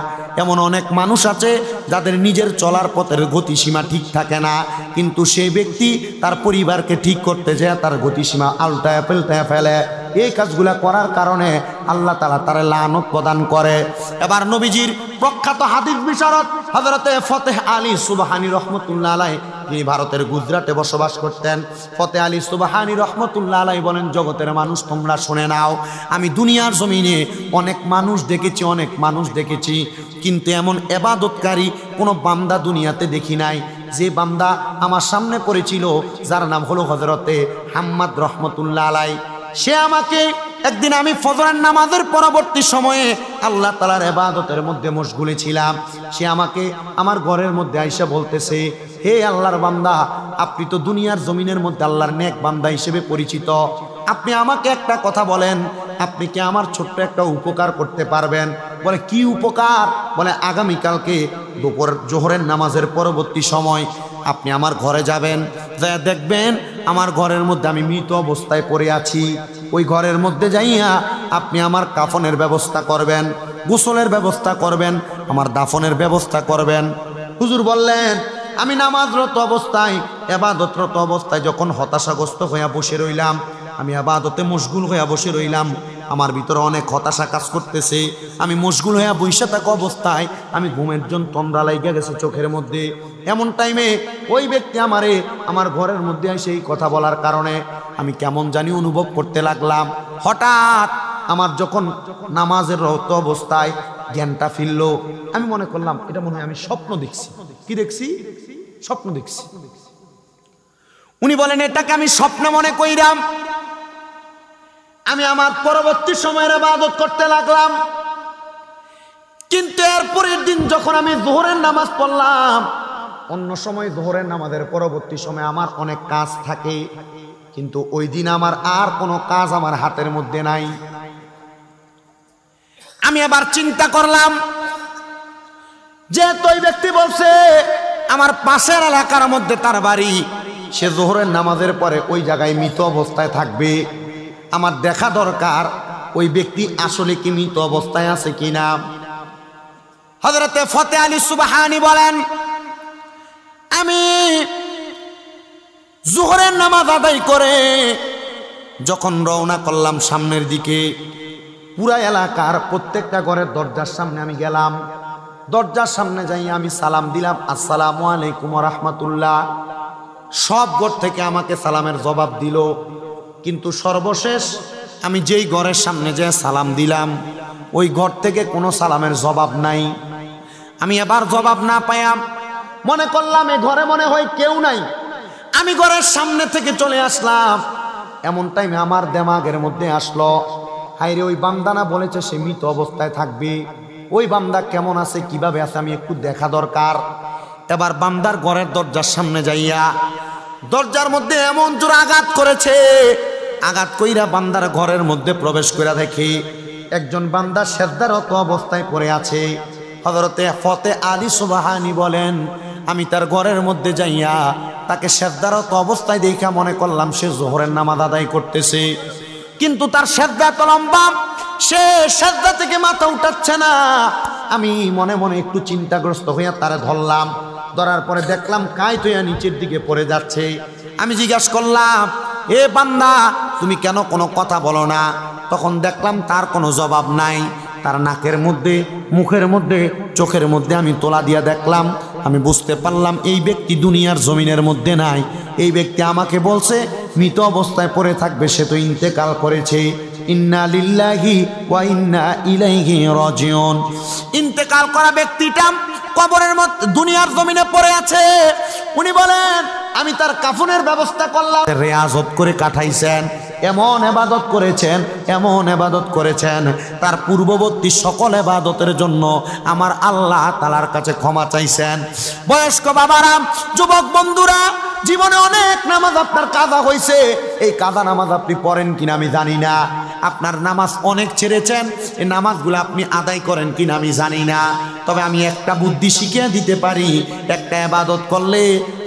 Speaker 1: এমন অনেক মানুষ আছে যাদের নিজের চলার পথের গতিসীমা ঠিক থাকে না, কিন্তু সেই ব্যক্তি তার পরিবারকে ঠিক করতে যায় তার গতিসীমা আলটায় পাল্টায় ফেলে। এই কাজগুলা করার কারণে আল্লাহ তাআলা তার লানত প্রদান করে। এবার নবীজির প্রখ্যাত হাদিস বিশারদ হযরতে ফতেহ আলী সুবহানী রহমতুল্লাহ আলাইহি, তিনি ভারতের গুজরাটে বসবাস করতেন। ফতেহ আলী সুবহানী রহমতুল্লাহ আলাইহি বলেন, জগতের মানুষ তোমরা শুনে নাও, আমি দুনিয়ার জমিনে অনেক মানুষ দেখেছি, অনেক মানুষ দেখেছি, কিন্তু এমন ইবাদতকারী কোনো বান্দা দুনিয়াতে দেখি নাই যে বান্দা আমার সামনে পড়েছিল, যার নাম হলো হযরতে হাম্মাদ রহমতুল্লাহ আলাইহি। সে আমাকে একদিন, আমি ফজরের নামাজের পরবর্তী সময়ে আল্লাহ তাআলার ইবাদতের মধ্যে মশগুলে ছিলাম, সে আমাকে আমার ঘরের মধ্যে আইসা বলতেছে, হে আল্লাহর বান্দা, আপনি তো দুনিয়ার জমিনের মধ্যে আল্লাহর নেক বান্দা হিসেবে পরিচিত, আপনি আমাকে একটা কথা বলেন, আপনি কি আমার ছোট্ট একটা উপকার করতে পারবেন? বলে, কি উপকার? বলে, আগামীকালকে দুপুর জোহরের নামাজের পরবর্তী সময় আপনি আমার ঘরে যাবেন, যা দেখবেন আমার ঘরের মধ্যে আমি মৃত অবস্থায় পড়ে আছি, ওই ঘরের মধ্যে যাইয়া আপনি আমার কাফনের ব্যবস্থা করবেন, গোসলের ব্যবস্থা করবেন, আমার দাফনের ব্যবস্থা করবেন। হুজুর বললেন, আমি নামাজরত অবস্থায়, ইবাদতরত অবস্থায় যখন হতাশাগ্রস্ত হইয়া বসে রইলাম, আমি ইবাদতে মশগুল হইয়া বসে রইলাম, আমার ভিতরে অনেক হতাশা কাজ করতেছে, আমি মশগুল হইয়া বসে থাকা অবস্থায় আমি ঘুমের জন্য তন্দ্রা লাইগা গেছে চোখের মধ্যে। এমন টাইমে ওই ব্যক্তি আমারে আমার ঘরের মধ্যে এসে এই কথা বলার কারণে আমি কেমন জানি অনুভব করতে লাগলাম। হঠাৎ আমার যখন নামাজের রত অবস্থায় জ্ঞানটা ফিরল, আমি মনে করলাম এটা মনে হয় আমি স্বপ্ন দেখছি। কি দেখছি? স্বপ্ন দেখছি। উনি বলেন, এটাকে আমি স্বপ্ন মনে কইরাম আমি আমার পরবর্তী সময়ের ইবাদত করতে লাগলাম। কিন্তু এর পরের দিন যখন আমি যোহরের নামাজ পড়লাম, অন্য সময় যোহরের নামাজের পরবর্তী সময় আমার অনেক কাজ থাকে, কিন্তু ওই দিন আমার আর কোনো কাজ আমার হাতের মধ্যে নাই। আমি এবার চিন্তা করলাম, যেহেতু ওই ব্যক্তি বলছে আমার পাশের এলাকার মধ্যে তার বাড়ি, সে যোহরের নামাজের পরে ওই জায়গায় মৃত অবস্থায় থাকবে, আমার দেখা দরকার ওই ব্যক্তি আসলে কি মৃত অবস্থায় আছে কিনা। হযরতে ফতেহ আলী সুবহানী বলেন, আমি যোহরের নামাজ আদায় করে যখন রওনা করলাম সামনের দিকে, পুরা এলাকার প্রত্যেকটা ঘরের দরজার সামনে আমি গেলাম। দরজার সামনে যাই আমি সালাম দিলাম, আসসালামু আলাইকুম ওয়া রাহমাতুল্লাহ। সব ঘর থেকে আমাকে সালামের জবাব দিল, কিন্তু সর্বশেষ আমি যেই ঘরের সামনে যে সালাম দিলাম ওই ঘর থেকে কোনো সালামের জবাব নাই। আমি এবার জবাব না পাইয়া মনে করলাম এ ঘরে মনে হয় কেউ নাই। আমি ঘরের সামনে থেকে চলে আসলাম। এমন টাইমে আমার দিমাগের মধ্যে আসলো, হায়রে ওই বান্দানা বলেছে সে মৃত অবস্থায় থাকবে, ওই বান্দা কেমন আছে কিভাবে আছে আমি একটু দেখা দরকার। এবার বান্দার ঘরের দরজার সামনে যাইয়া দরজার মধ্যে এমন জোর আঘাত করেছে, আঘাত কইরা বান্দার ঘরের মধ্যে প্রবেশ কইরা দেখি একজন বান্দা সেজদারত অবস্থায় পড়ে আছে। হযরতে ফতে আলী সুবহানী বলেন, আমি তার ঘরের মধ্যে যাইয়া তাকে সেজদারত অবস্থায় দেখা মনে করলাম সে যোহরের নামাজ আদায় করতেছে, কিন্তু তার সেজদা তো লম্বা, সে সেজদা থেকে মাথা উঠাচ্ছে না। আমি মনে মনে একটু চিন্তাগ্রস্ত হইয়া তারে ধরলাম, ধরার পরে দেখলাম কায়ত হইয়া নিচের দিকে পড়ে যাচ্ছে। আমি জিজ্ঞাসা করলাম, এ বান্দা তুমি কেন কোনো কথা বলো না? তখন দেখলাম তার কোনো জবাব নাই। তার নাকের মধ্যে, মুখের মধ্যে, চোখের মধ্যে আমি তোলা দিয়া দেখলাম। আমি বুঝতে পারলাম এই ব্যক্তি দুনিয়ার জমিনের মধ্যে নাই। এই ব্যক্তি আমাকে বলছে মৃত অবস্থায় পড়ে থাকবে, সে তো ইন্তেকাল করেছে। ইন্না লিল্লাহি ওয়া ইন্না ইলাইহি রাজিউন। ইন্তেকাল করা ব্যক্তিটা কবরের মধ্যে দুনিয়ার জমিনে পড়ে আছে। উনি বলেন আমি তার কাফনের ব্যবস্থা করলাম। রিয়াজত করে কাটাইছেন, এমন ইবাদত করেছেন, এমন ইবাদত করেছেন, তার পূর্ববর্তী সকল ইবাদতের জন্য আমার আল্লাহ তাআলার কাছে ক্ষমা চাইছেন। বয়স্ক বাবারা, যুবক বন্ধুরা, জীবনে অনেক নামাজ আপনার কাজা হয়েছে, এই কাজা নামাজ আপনি পড়েন কিনা আমি জানি না। আপনার নামাজ অনেক ছেড়েছেন, এই নামাজগুলো আপনি আদায় করেন কিনা আমি জানি না। তবে আমি একটা বুদ্ধি শিখিয়ে দিতে পারি, একটা ইবাদত করলে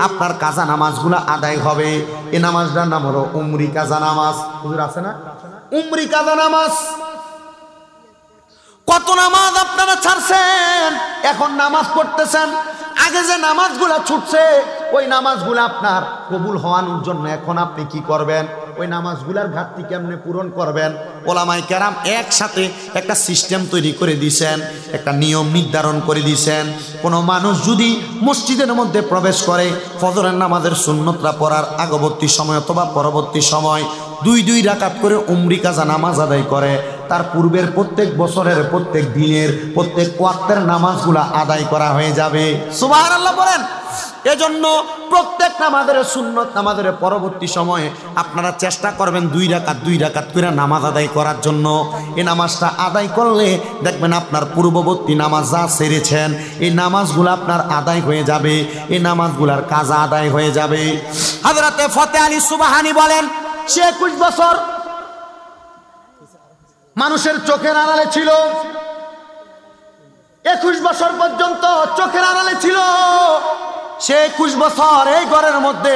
Speaker 1: আপনার কাজা নামাজগুলো আদায় হবে। এই নামাজটার নাম হলো উমরি কাজা নামাজ। হুজুর আছে না উমরি কাজা নামাজ? কত নামাজ আপনারা ছাড়ছেন, এখন নামাজ পড়তেছেন। আগে যে নামাজগুলা ছুটছে ওই নামাজগুলো আপনার কবুল হওয়ানোর জন্য এখন আপনি কি করবেন? ওই নামাজগুলার ঘাটতি কেমনে পূরণ করবেন? ওলামায়ে কেরাম একসাথে একটা সিস্টেম তৈরি করে দিয়েছেন, একটা নিয়ম নির্ধারণ করে দিয়েছেন। কোনো মানুষ যদি মসজিদের মধ্যে প্রবেশ করে ফজরের নামাজের সুন্নতরা পড়ার আগবর্তী সময় অথবা পরবর্তী সময় 2 রাকাত করে উমরি কাজা নামাজ আদায় করে, তার পূর্বের প্রত্যেক বছরের প্রত্যেক দিনের প্রত্যেক ওয়াক্তের নামাজগুলা আদায় করা হয়ে যাবে। সুবহানাল্লাহ বলেন। এজন্য প্রত্যেক নামাজের সুন্নত নামাজের পরবর্তী সময়ে আপনারা চেষ্টা করবেন 2 রাকাত করে নামাজ আদায় করার জন্য। এই নামাজটা আদায় করলে দেখবেন আপনার পূর্ববর্তী নামাজ যা সেরেছেন এই নামাজগুলো আপনার আদায় হয়ে যাবে, এই নামাজগুলার কাজা আদায় হয়ে যাবে। হযরতে ফতে আলী সুবহানী বলেন, সে 21 বছর মানুষের চোখের আড়ালে ছিল, 21 বছর পর্যন্ত চোখের আড়ালে ছিল। সে 21 বছর এই ঘরের মধ্যে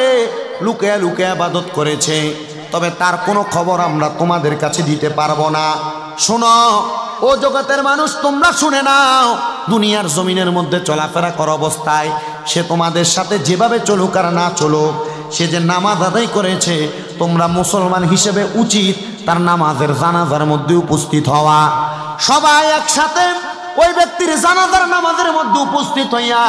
Speaker 1: লুকিয়ে লুকিয়ে ইবাদত করেছে, তবে তার কোনো খবর আমরা তোমাদের কাছে দিতে পারবো না। শোনো ও জগতের মানুষ, তোমরা শুনে নাও, দুনিয়ার জমিনের মধ্যে চলাফেরা করা অবস্থায় সে তোমাদের সাথে যেভাবে চলুক আর না চলুক, সে যে নামাজ আদায় করেছে তোমরা মুসলমান হিসেবে উচিত তার নামাজের জানাজার মধ্যে উপস্থিত হওয়া। সবাই একসাথে ওই ব্যক্তির জানাজার নামাজের মধ্যে উপস্থিত হইয়া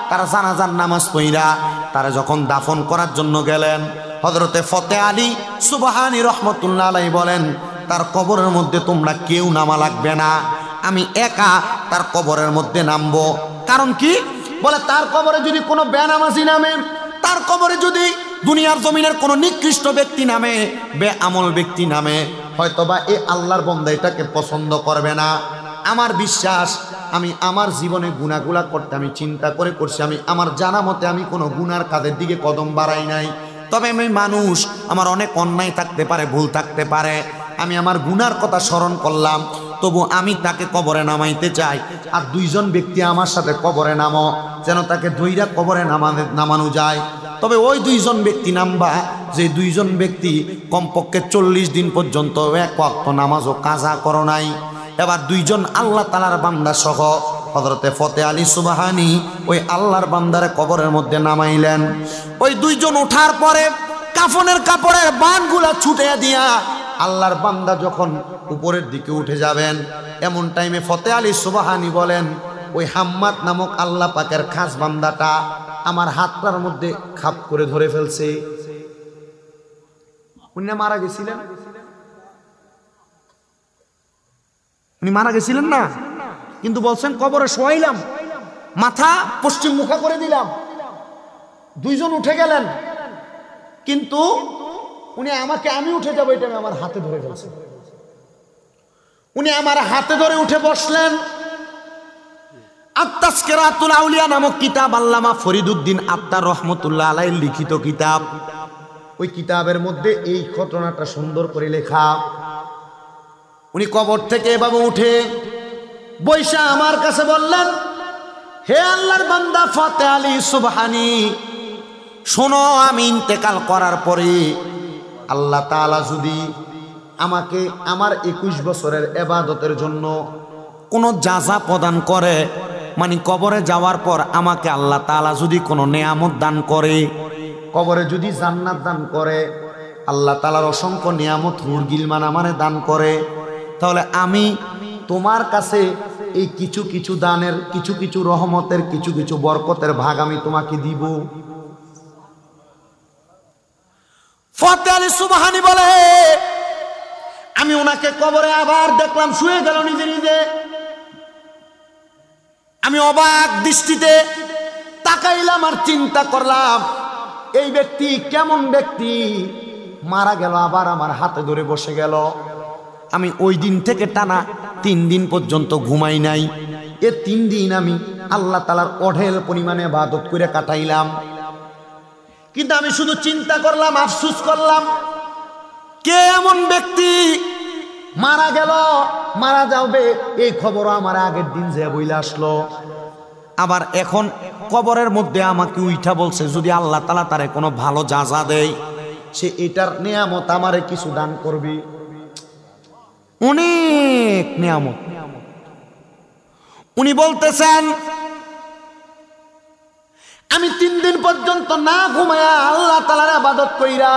Speaker 1: তার জানাজার নামাজ পড়া তারা যখন দাফন করার জন্য গেলেন, হযরতে ফতে আলী সুবহানী রহমতুল্লাহ আলাইহি বলেন, তার কবরের মধ্যে তোমরা কেউ নামা লাগবে না, আমি একা তার কবরের মধ্যে নামবো। কারণ কি? বলে তার কবরে যদি কোনো বেনামাজি নামে, তার কবরে যদি দুনিয়ার জমিনের কোনো নিকৃষ্ট ব্যক্তি নামে, বেআমল ব্যক্তি নামে, হয়তোবা এই আল্লাহর বান্দা এটাকে পছন্দ করবে না। আমার বিশ্বাস, আমি আমার জীবনে গুনাহগুলা করতে আমি চিন্তা করে করছি, আমি আমার জানা মতে আমি কোনো গুনার কাজের দিকে কদম বাড়াই নাই। তবে আমি মানুষ, আমার অনেক অন্যায় থাকতে পারে, ভুল থাকতে পারে, আমি আমার গুনার কথা স্মরণ করলাম, তবু আমি তাকে কবরে নামাইতে চাই। আর 2 জন ব্যক্তি আমার সাথে কবরে নামো, যেন তাকে 2টা কবরে নামানো যায়। তবে ওই 2 জন ব্যক্তি নামবা যে 2 জন ব্যক্তি কমপক্ষে 40 দিন পর্যন্ত এক ওয়াক্ত নামাজও কাজা করো নাই। এবার 2 জন আল্লাহ তাআলার বান্দা সহ হযরতে ফতে আলী সুবহানী ওই আল্লাহর বান্দারে কবরের মধ্যে নামাইলেন। ওই 2 জন ওঠার পরে কাফনের কাপড়ের বানগুলা ছুটে দিয়া আল্লাহর বান্দা যখন উপরের দিকে উঠে যাবেন, এমন টাইমে ফতে আলী সুবহানী বলেন, ওই হাম্মাদ নামক আল্লাহ পাকের খাস বান্দাটা আমার হাতটার মধ্যে খাপ করে ধরে ফেলছে। উনি না মারা গেছিলেন? উনি মারা গেছিলেন না, কিন্তু বলছেন কবরে শোয়াইলাম, মাথা পশ্চিম মুখা করে দিলাম, দুইজন উঠে গেলেন, কিন্তু উনি আমাকে আমি উঠে যাবো এটা আমি আমার হাতে ধরে ফেলছি। উনি আমার হাতে ধরে উঠে বসলেন। আত-তাযকিরাতুল আউলিয়া নামক কিতাব আল্লামা ফরিদউদ্দিন আত্তার রহমতুল্লাহ আলাইহির লিখিত কিতাব। ওই কিতাবের মধ্যে এই ঘটনাটা সুন্দর করে লেখা। উনি কবর থেকে এভাবে উঠে বৈশা আমার কাছে বললেন, হে আল্লাহর বান্দা ফাতে আলী সুবহানী, শোনো, আমি ইন্তেকাল করার পরে আল্লাহ তাআলা যদি আমাকে আমার 21 বছরের ইবাদতের জন্য কোনো জাযা প্রদান করে, মানে কবরে যাওয়ার পর আমাকে আল্লাহ তাআলা যদি কোনো নেয়ামত দান করে, কবরে যদি জান্নাত দান করে, আল্লাহ তাআলার অসংখ্য নিয়ামত হুর গিলমান আমারে দান করে, তাহলে আমি তোমার কাছে এই কিছু কিছু দানের, কিছু কিছু রহমতের, কিছু কিছু বরকতের ভাগ আমি তোমাকে দিব। ফাতে আলী সুবহানী বলে, আমি ওনাকে কবরে আবার দেখলাম, শুয়ে গেল নিজে নিজে। আমি অবাক দৃষ্টিতে তাকাইলাম আর চিন্তা করলাম, এই ব্যক্তি কেমন ব্যক্তি, মারা গেল আবার আমার হাতে ধরে বসে গেল। আমি ওই দিন থেকে টানা 3 দিন পর্যন্ত ঘুমাই নাই। এ 3 দিন আমি আল্লাহ তাআলার অঢেল পরিমাণে ইবাদত করে কাটাইলাম। কিন্তু আমি শুধু চিন্তা করলাম, আফসোস করলাম, কে এমন ব্যক্তি মারা গেল, মারা যাবে এই খবর আমার আগের দিন যে বইলা আসলো, আবার এখন কবরের মধ্যে আমাকে উইঠা বলছে যদি আল্লাহ তাআলা তারে কোনো ভালো জাযা দেয়, সে এটার নিয়ামত আমারে কিছু দান করবে। অনেক নিয়ামত। উনি বলতেছেন, আমি 3 দিন পর্যন্ত না ঘুমায়া আল্লাহ তাআলার ইবাদত কইরা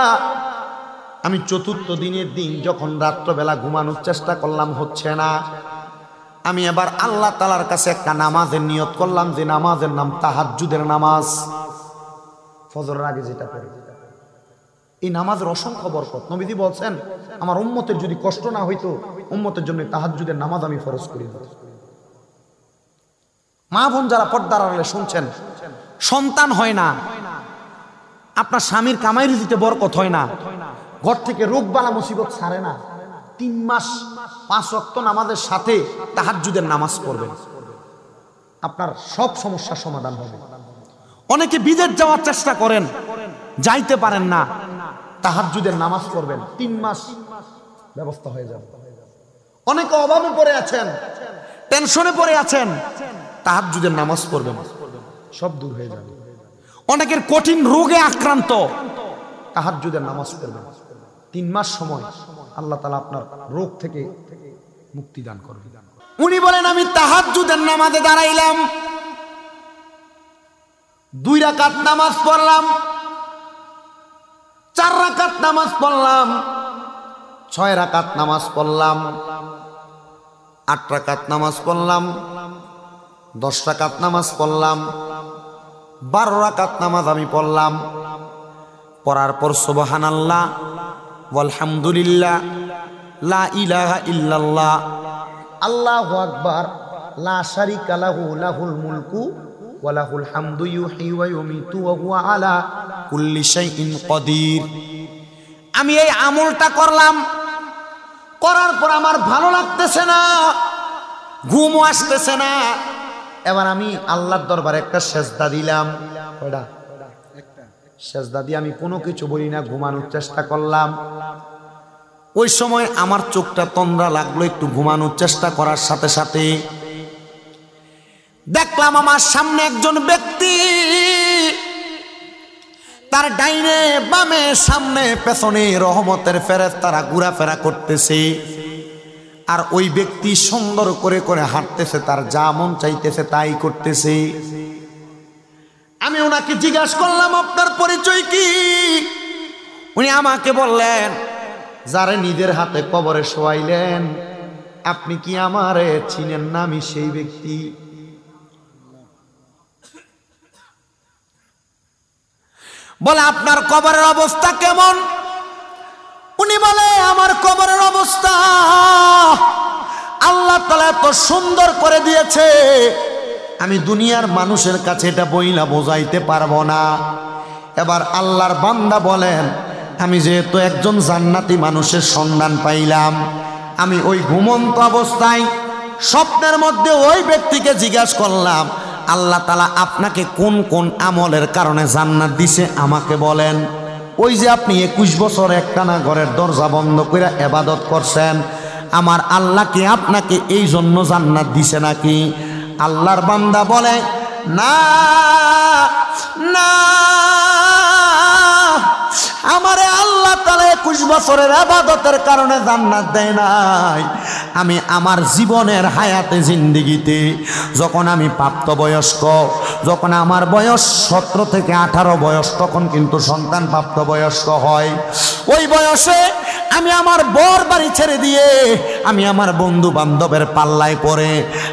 Speaker 1: আমি 4th দিনের দিন যখন রাত্রবেলা ঘুমানোর চেষ্টা করলাম, হচ্ছে না, আমি এবার আল্লাহ তাআলার কাছে একটা নামাজের নিয়ত করলাম, যে নামাজের নাম তাহাজ্জুদের নামাজ, ফজরের আগে যেটা পড়ি। এই নামাজের অসংখ্য বরকত। নবীজি বলছেন, আমার উম্মতের যদি কষ্ট না হইতো, উম্মতের জন্য তাহাজ্জুদের নামাজ আমি ফরজ করে দিতাম। মা বোন যারা পর্দার আড়ালে শুনছেন, সন্তান হয় না, আপনার স্বামীর কামাই রুজিতে বরকত হয় না, ঘর থেকে রোগ বালা মুসিবত ছাড়ে না, 3 মাস 5 ওয়াক্ত নামাজের সাথে তাহাজ্জুদের নামাজ পড়বেন, আপনার সব সমস্যার সমাধান হবে। অনেকে বিদেশ যাওয়ার চেষ্টা করেন, যাইতে পারেন না, তাহাজ্জুদের নামাজ পড়বেন, 3 মাস ব্যবস্থা হয়ে যাবে। অনেকে অভাবে পড়ে আছেন, টেনশনে পড়ে আছেন, তাহাজ্জুদের নামাজ পড়বেন, সব দূর হয়ে যাবে। অনেকের কঠিন রোগে আক্রান্ত, তাহাজ্জুদের নামাজ পড়বেন, 3 মাস সময় আল্লাহ তাআলা আপনার রোগ থেকে মুক্তি দান করবেন। উনি বলেন, আমি তাহাজ্জুদের নামাজে দাঁড়াইলাম, 2 রাকাত নামাজ পড়লাম, 4 রাকাত নামাজ পড়লাম, 6 রাকাত নামাজ পড়লাম, 8 রাকাত নামাজ পড়লাম, 10 রাকাত নামাজ পড়লাম, 12 রাকাত নামাজ আমি পড়লাম। পড়ার পর সুবহানাল্লাহ ওয়ালহামদুলিল্লাহ লা ইলাহা ইল্লাল্লাহ আল্লাহু আকবার লা শারিকা লাহু লাহুল মুলকু ওয়া লাহুল হামদু ইউহয়ী ওয়া ইউমীতু ওয়া হুয়া আলা কুল্লি শাইইন কাদির। আমি এই আমলটা করলাম, করার পর আমার ভালো লাগতেছে না, ঘুমও আসতেছে না। এবার আমি আল্লাহর দরবারে একটা সেজদা দিলাম। কয়টা? সেজদা দিয়ে আমি কোনো কিছু বলি না, ঘুমানোর চেষ্টা করলাম। ওই সময় আমার চোখটা তন্দ্রা লাগলো, একটু ঘুমানোর চেষ্টা করার সাথে সাথে দেখলাম আমার সামনে একজন ব্যক্তি, তার ডাইনে বামে সামনে পেছনে রহমতের ফেরেশতারা ঘোরাফেরা করতেছে, আর ওই ব্যক্তি সুন্দর করে করে হাঁটতেছে, তার যা মন চাইতেছে তাই করতেছে। আমি ওনাকে জিজ্ঞাসা করলাম, আপনার পরিচয় কি? উনি আমাকে বললেন, যারে নিজের হাতে কবরে শোয়াইলেন, আপনি কি আমারে চিনেন না? আমি সেই ব্যক্তি। বলে আপনার কবরের অবস্থা কেমন? উনি বলে আমার কবরের অবস্থা আল্লাহ তাআলা এত সুন্দর করে দিয়েছে, আমি দুনিয়ার মানুষের কাছে এটা বইলা বোঝাইতে পারবো না। এবার আল্লাহর বান্দা বলেন, আমি যেহেতু একজন জান্নাতি মানুষের সন্ধান পাইলাম, আমি ওই ঘুমন্ত অবস্থায় স্বপ্নের মধ্যে ওই ব্যক্তিকে জিজ্ঞাসা করলাম, আল্লাহ তাআলা আপনাকে কোন কোন আমলের কারণে জান্নাত দিছে আমাকে বলেন। ওই যে আপনি 21 বছর একটানা ঘরের দরজা বন্ধ করে ইবাদত করছেন, আমার আল্লাহ কি আপনাকে এই জন্য জান্নাত দিছে নাকি? আল্লাহর বান্দা বলে, না না, আমারে আল্লাহ তাআলা 21 বছরের ইবাদতের কারণে জান্নাত দেয় নাই। আমি আমার জীবনের হায়াতে জিন্দেগিতে যখন আমি প্রাপ্তবয়স্ক, যখন আমার বয়স 17 থেকে 18 বয়স, তখন কিন্তু সন্তান প্রাপ্তবয়স্ক হয়। ওই বয়সে আমি আমার বর বাড়ি ছেড়ে দিয়ে আমি আমার বন্ধু বান্ধবের পাল্লায় পড়ে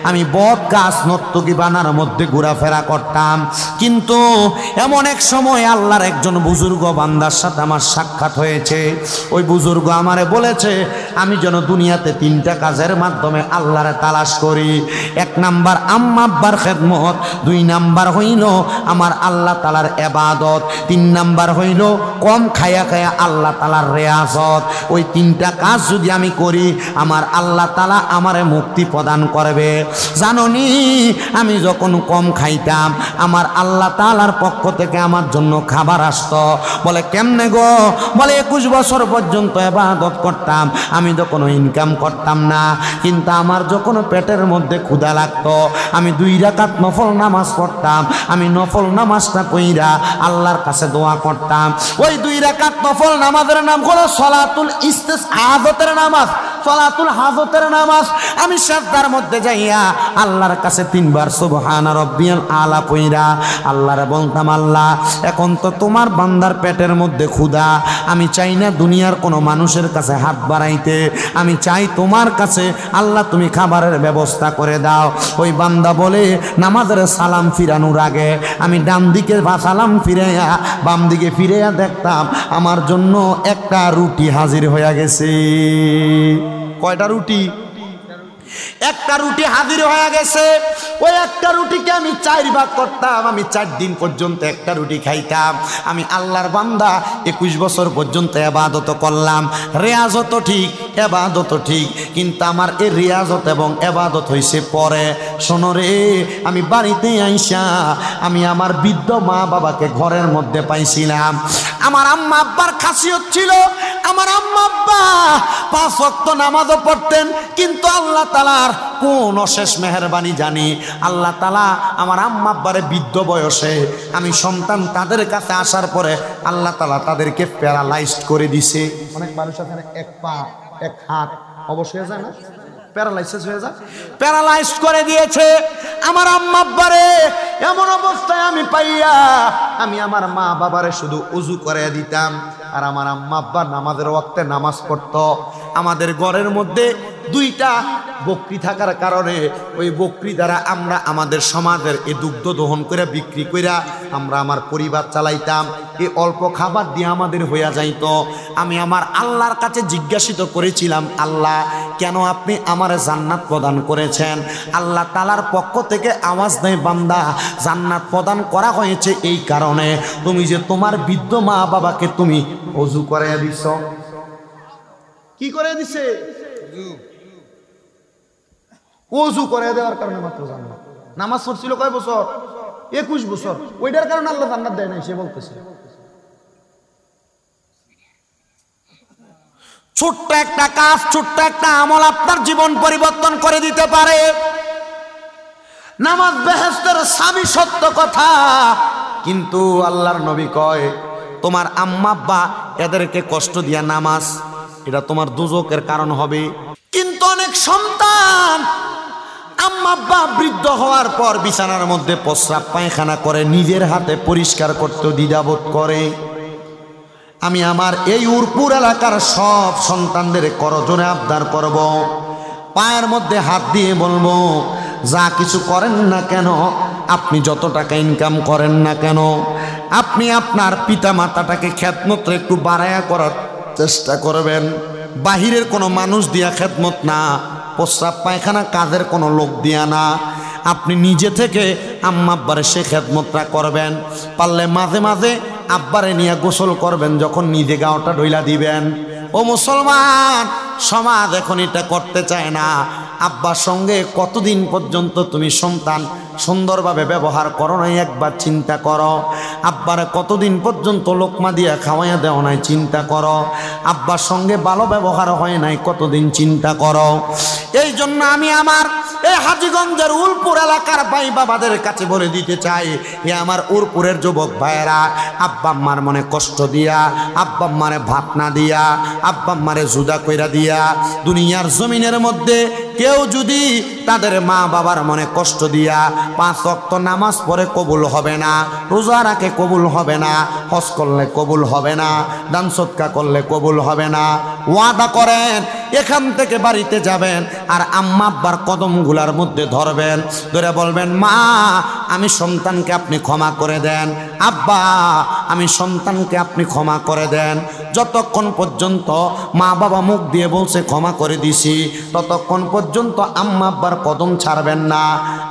Speaker 1: আমি বট গাছ নর্তকী বানার মধ্যে ঘোরাফেরা করতাম। কিন্তু এমন এক সময় আল্লাহর একজন বুজুর্গ বান্দার সাথে আমার সাক্ষাৎ হয়েছে। ওই বুজুর্গ আমারে বলেছে আমি যেন দুনিয়াতে 3টা কাজের মাধ্যমে আল্লাহরে তালাশ করি। 1 নাম্বার আম্মা আব্বার খেদমত, 2 নাম্বার হইল আমার আল্লাহ তাআলার ইবাদত, 3 নাম্বার হইল কম খায়া খায়া আল্লাহ তাআলার রিয়াজত। ওই 3টা কাজ যদি আমি করি আমার আল্লাহ তাআলা আমারে মুক্তি প্রদান করবে। জাননি আমি যখন কম খাইতাম আমার আল্লাহ তাআলার পক্ষ থেকে আমার জন্য খাবার আসতো। বলে কেমনে গো? বলে 21 বছর পর্যন্ত ইবাদত করতাম, আমি তো কোনো ইনকাম করতাম না, কিন্তু আমার যখন পেটের মধ্যে ক্ষুধা লাগতো আমি 2 রাকাত নফল নামাজ পড়তাম। আমি নফল নামাজটা কইরা আল্লাহর কাছে দোয়া করতাম। ওই 2 রাকাত নফল নামাজের নাম হলো সলাতুল ইস্তিসহাদের নামাজ, সলাতুল হাজতের নামাজ। আমি সাজদার মধ্যে যাইয়া আল্লাহর কাছে 3 বার সুবহান রাব্বিয়াল আলা পইরা আল্লাহরে বলতাম, আল্লাহ এখন তো তোমার বান্দার পেটের মধ্যে ক্ষুধা, আমি চাই না দুনিয়ার কোনো মানুষের কাছে হাত বাড়াইতে, আমি চাই তোমার কাছে আল্লাহ তুমি খাবারের ব্যবস্থা করে দাও। ওই বান্দা বলে নামাজের সালাম ফিরানোর আগে আমি ডান দিকে সালাম ফিরাইয়া বাম দিকে ফিরাইয়া দেখতাম আমার জন্য একটা রুটি হাজির হয়ে গেছে। কয়টা রুটি? একটা রুটি হাজির হয়ে গেছে। ওই একটা রুটিকে আমি 4 ভাগ করতাম, আমি 4 দিন পর্যন্ত একটা রুটি খাইতাম। আমি আল্লাহর বান্দা 21 বছর পর্যন্ত ইবাদত করলাম। রিয়াজত ঠিক, ইবাদত ঠিক, কিন্তু আমার এই রিয়াজত এবং ইবাদত হইছে পরে। শোনো রে, আমি বাড়িতে আইসা আমি আমার বৃদ্ধ মা বাবাকে ঘরের মধ্যে পাইছিলাম। আমার আম্মা আব্বার খাসিয়ত ছিল, আমার আম্মা আব্বা 5 ওয়াক্ত নামাজও পড়তেন, কিন্তু আল্লাহ তাআলার কোন অশেষ মেহেরবানি জানি, আল্লাহ তাআলা আমার আম্মা আব্বারে বৃদ্ধ বয়সে আমি সন্তান তাদের কাছে আসার পরে আল্লাহ তাআলা তাদেরকে প্যারালাইজড করে দিছে। অনেক মানুষ এখানে 1 পা 1 হাত অবশ্যই হয়ে যায় না, প্যারালাইসিস হয়ে যায়, প্যারালাইজ করে দিয়েছে আমার আম্মা আব্বারে। এমন অবস্থায় আমি পাইয়া আমি আমার মা বাবারে শুধু ওযু করে দিতাম, আর আমার আম্মা আব্বা নামাজের ওয়াক্তে নামাজ পড়তো। আমাদের ঘরের মধ্যে 2টা বকরি থাকার কারণে ওই বকরি দ্বারা আমরা আমাদের সমাজের এই দুগ্ধ দহন করে বিক্রি কইরা আমরা আমার পরিবার চালাইতাম। এই অল্প খাবার দিয়ে আমাদের হইয়া যাইতো। আমি আমার আল্লাহর কাছে জিজ্ঞাসিত করেছিলাম, আল্লাহ কেন আপনি আমারে জান্নাত প্রদান করেছেন? আল্লাহ তাআলার পক্ষ থেকে আওয়াজ দেয়, বান্দা জান্নাত প্রদান করা হয়েছে এই কারণে তুমি যে তোমার বৃদ্ধ মা বাবাকে তুমি ওযু করাইয়া দিছো। কি করে দিছে? ওযু করে দেওয়ার কারণে মাত্র জান্নাত। নামাজ পড়ছিল কয় বছর? 21 বছর। ওইটার কারণে আল্লাহ জান্নাত দেয় নাই, সে বলতেছে। ছোট্ট একটা কাজ, ছোট্ট একটা আমল আপনার জীবন পরিবর্তন করে দিতে পারে। নামাজ বেহেশতের চাবি, সত্য কথা। কিন্তু আল্লাহর নবী কয় তোমার আম্মা আব্বা এদেরকে কষ্ট দিয়া নামাজ, এটা তোমার দুজকের কারণ হবে। কিন্তু অনেক সন্তান আম্মা আব্বা বৃদ্ধ হওয়ার পর বিছানার মধ্যে প্রস্রাব পায়খানা করে নিজের হাতে পরিষ্কার করতে দ্বিধাবোধ করে। আমি আমার এই উরপুর এলাকার সব সন্তানদের করজোরে আবদার করব, পায়ের মধ্যে হাত দিয়ে বলবো, যা কিছু করেন না কেন, আপনি যত টাকা ইনকাম করেন না কেন, আপনি আপনার পিতা মাতাটাকে খেদমত একটু বাড়ায়া করার চেষ্টা করবেন। বাহিরের কোনো মানুষ দিয়া খেদমত না, প্রস্রাব পায়খানা কাজের কোনো লোক দিয়া না, আপনি নিজে থেকে আম্মা আব্বারে সে খেদমতটা করবেন। পারলে মাঝে মাঝে আব্বারে নিয়ে গোসল করবেন, যখন নিজে গাওটা ডইলা দিবেন। ও মুসলমান সমাজ এখন এটা করতে চায় না। আব্বার সঙ্গে কতদিন পর্যন্ত তুমি সন্তান সুন্দরভাবে ব্যবহার করো নাই, একবার চিন্তা করো। আব্বারে কতদিন পর্যন্ত লোকমা দিয়া খাওয়াইয়া দেও নাই, চিন্তা করো। আব্বার সঙ্গে ভালো ব্যবহার হয় নাই, কতদিন চিন্তা করো। এই জন্য আমি আমার এই হাজীগঞ্জের উলপুর এলাকার ভাই বাবাদের কাছে বলে দিতে চাই, এ আমার উলপুরের যুবক ভাইয়েরা, আব্বা আম্মার মনে কষ্ট দিয়া, আব্বা আম্মারে ভাত না দিয়া, আব্বা আম্মারে জুদা কইরা দিয়া, দুনিয়ার জমিনের মধ্যে কেউ যদি তাদের মা বাবার মনে কষ্ট দিয়া 5 ওয়াক্ত নামাজ পড়ে কবুল হবে না, রোজা রাখে কবুল হবে না, হজ করলে কবুল হবে না, দান সদকা করলে কবুল হবে না। ওয়াদা করেন এখান থেকে বাড়িতে যাবেন আর আম্মা আব্বার কদমগুলার মধ্যে ধরবেন, ধরে বলবেন, মা আমি সন্তানকে আপনি ক্ষমা করে দেন, আব্বা আমি সন্তানকে আপনি ক্ষমা করে দেন। যতক্ষণ পর্যন্ত মা বাবা মুখ দিয়ে বলছে ক্ষমা করে দিছি, ততক্ষণ পর্যন্ত আম্মা আব্বার কদম ছাড়বেন না।